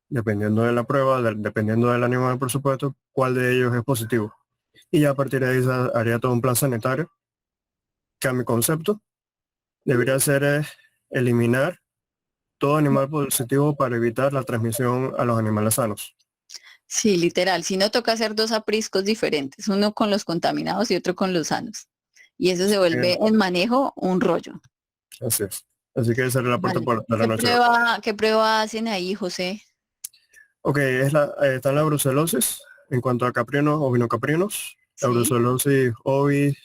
dependiendo de la prueba, dependiendo del animal, por supuesto, cuál de ellos es positivo. Y ya a partir de ahí se haría todo un plan sanitario, que a mi concepto debería ser eliminar todo animal positivo para evitar la transmisión a los animales sanos. Sí, literal. Si no, toca hacer dos apriscos diferentes, uno con los contaminados y otro con los sanos. Y eso se vuelve en manejo un rollo. Así es. Así que esa era la parte Vale. de la noche. ¿Qué prueba hacen ahí, José? Ok, está la brucelosis en cuanto a caprinos, ovinocaprinos, la Sí, brucelosis ovis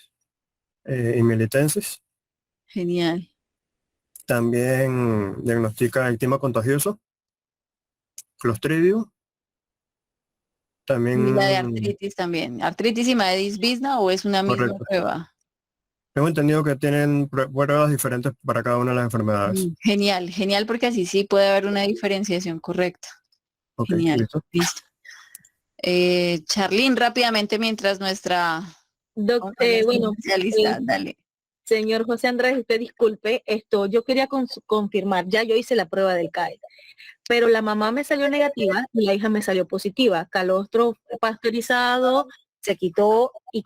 y militensis. genial. También diagnostica eczema contagioso, clostridio. Y la de También, artritis también. ¿Artritis y Maedis bisna o es una misma correcto. prueba? Tengo entendido que tienen pruebas diferentes para cada una de las enfermedades. Genial, genial porque así sí puede haber una diferenciación correcta. Ok, Genial, listo. listo. Charlene, rápidamente mientras nuestra Bueno, especialista, dale. señor José Andrés, usted disculpe, yo quería confirmar, ya yo hice la prueba del CAE, pero la mamá me salió negativa y la hija me salió positiva. Calostro pasteurizado, se quitó y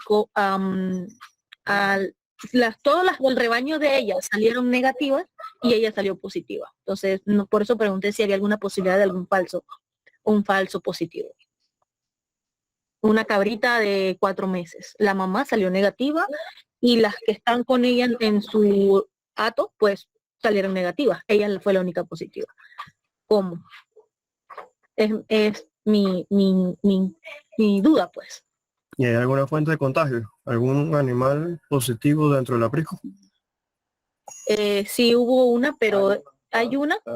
el rebaño de ella salieron negativas y ella salió positiva. Entonces, no, por eso pregunté si había alguna posibilidad de un falso positivo. Una cabrita de 4 meses. La mamá salió negativa y las que están con ella en su hato, pues salieron negativas. Ella fue la única positiva. ¿Cómo? Es mi duda, pues. ¿Y hay alguna fuente de contagio? ¿Algún animal positivo dentro del aprisco? Sí hubo una, pero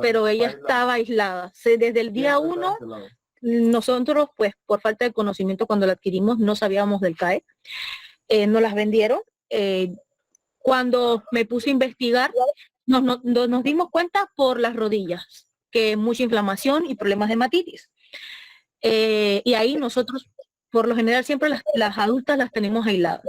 pero ella estaba aislada. Desde el día 1, nosotros, pues, por falta de conocimiento, cuando la adquirimos, no sabíamos del CAE. No las vendieron. Cuando me puse a investigar, nos dimos cuenta por las rodillas, que mucha inflamación y problemas de hematitis. Y ahí nosotros, por lo general, siempre las adultas las tenemos aisladas.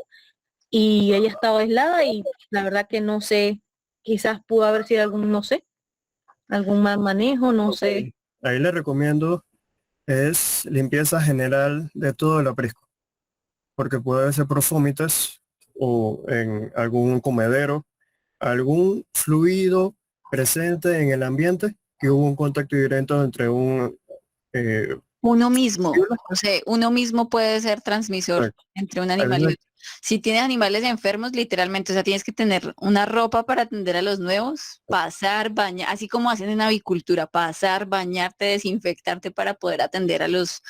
Y ella estaba aislada y la verdad que no sé, quizás pudo haber sido algún mal manejo, no sé. Ahí le recomiendo es limpieza general de todo el aprisco, porque puede ser por fomites o en algún comedero, algún fluido presente en el ambiente que hubo un contacto directo entre un Uno mismo, no sé, uno mismo puede ser transmisor entre un animal y otro. Si tienes animales enfermos, literalmente, o sea, tienes que tener una ropa para atender a los nuevos, pasar, bañar, así como hacen en avicultura, pasar, bañarte, desinfectarte para poder atender a los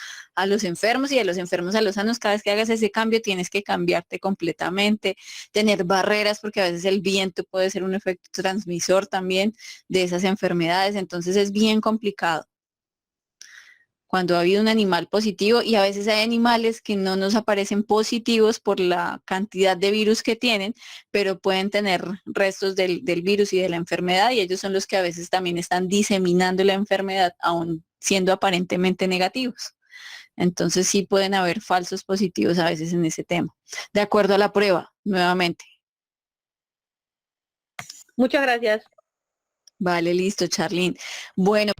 enfermos y a los enfermos a los sanos. Cada vez que hagas ese cambio, tienes que cambiarte completamente, tener barreras, porque a veces el viento puede ser un efecto transmisor también de esas enfermedades, entonces es bien complicado cuando ha habido un animal positivo, y a veces hay animales que no nos aparecen positivos por la cantidad de virus que tienen, pero pueden tener restos del virus y de la enfermedad, y ellos son los que a veces también están diseminando la enfermedad, aún siendo aparentemente negativos. Entonces sí pueden haber falsos positivos a veces en ese tema, de acuerdo a la prueba, nuevamente. Muchas gracias. Vale, listo, Charlene. Bueno.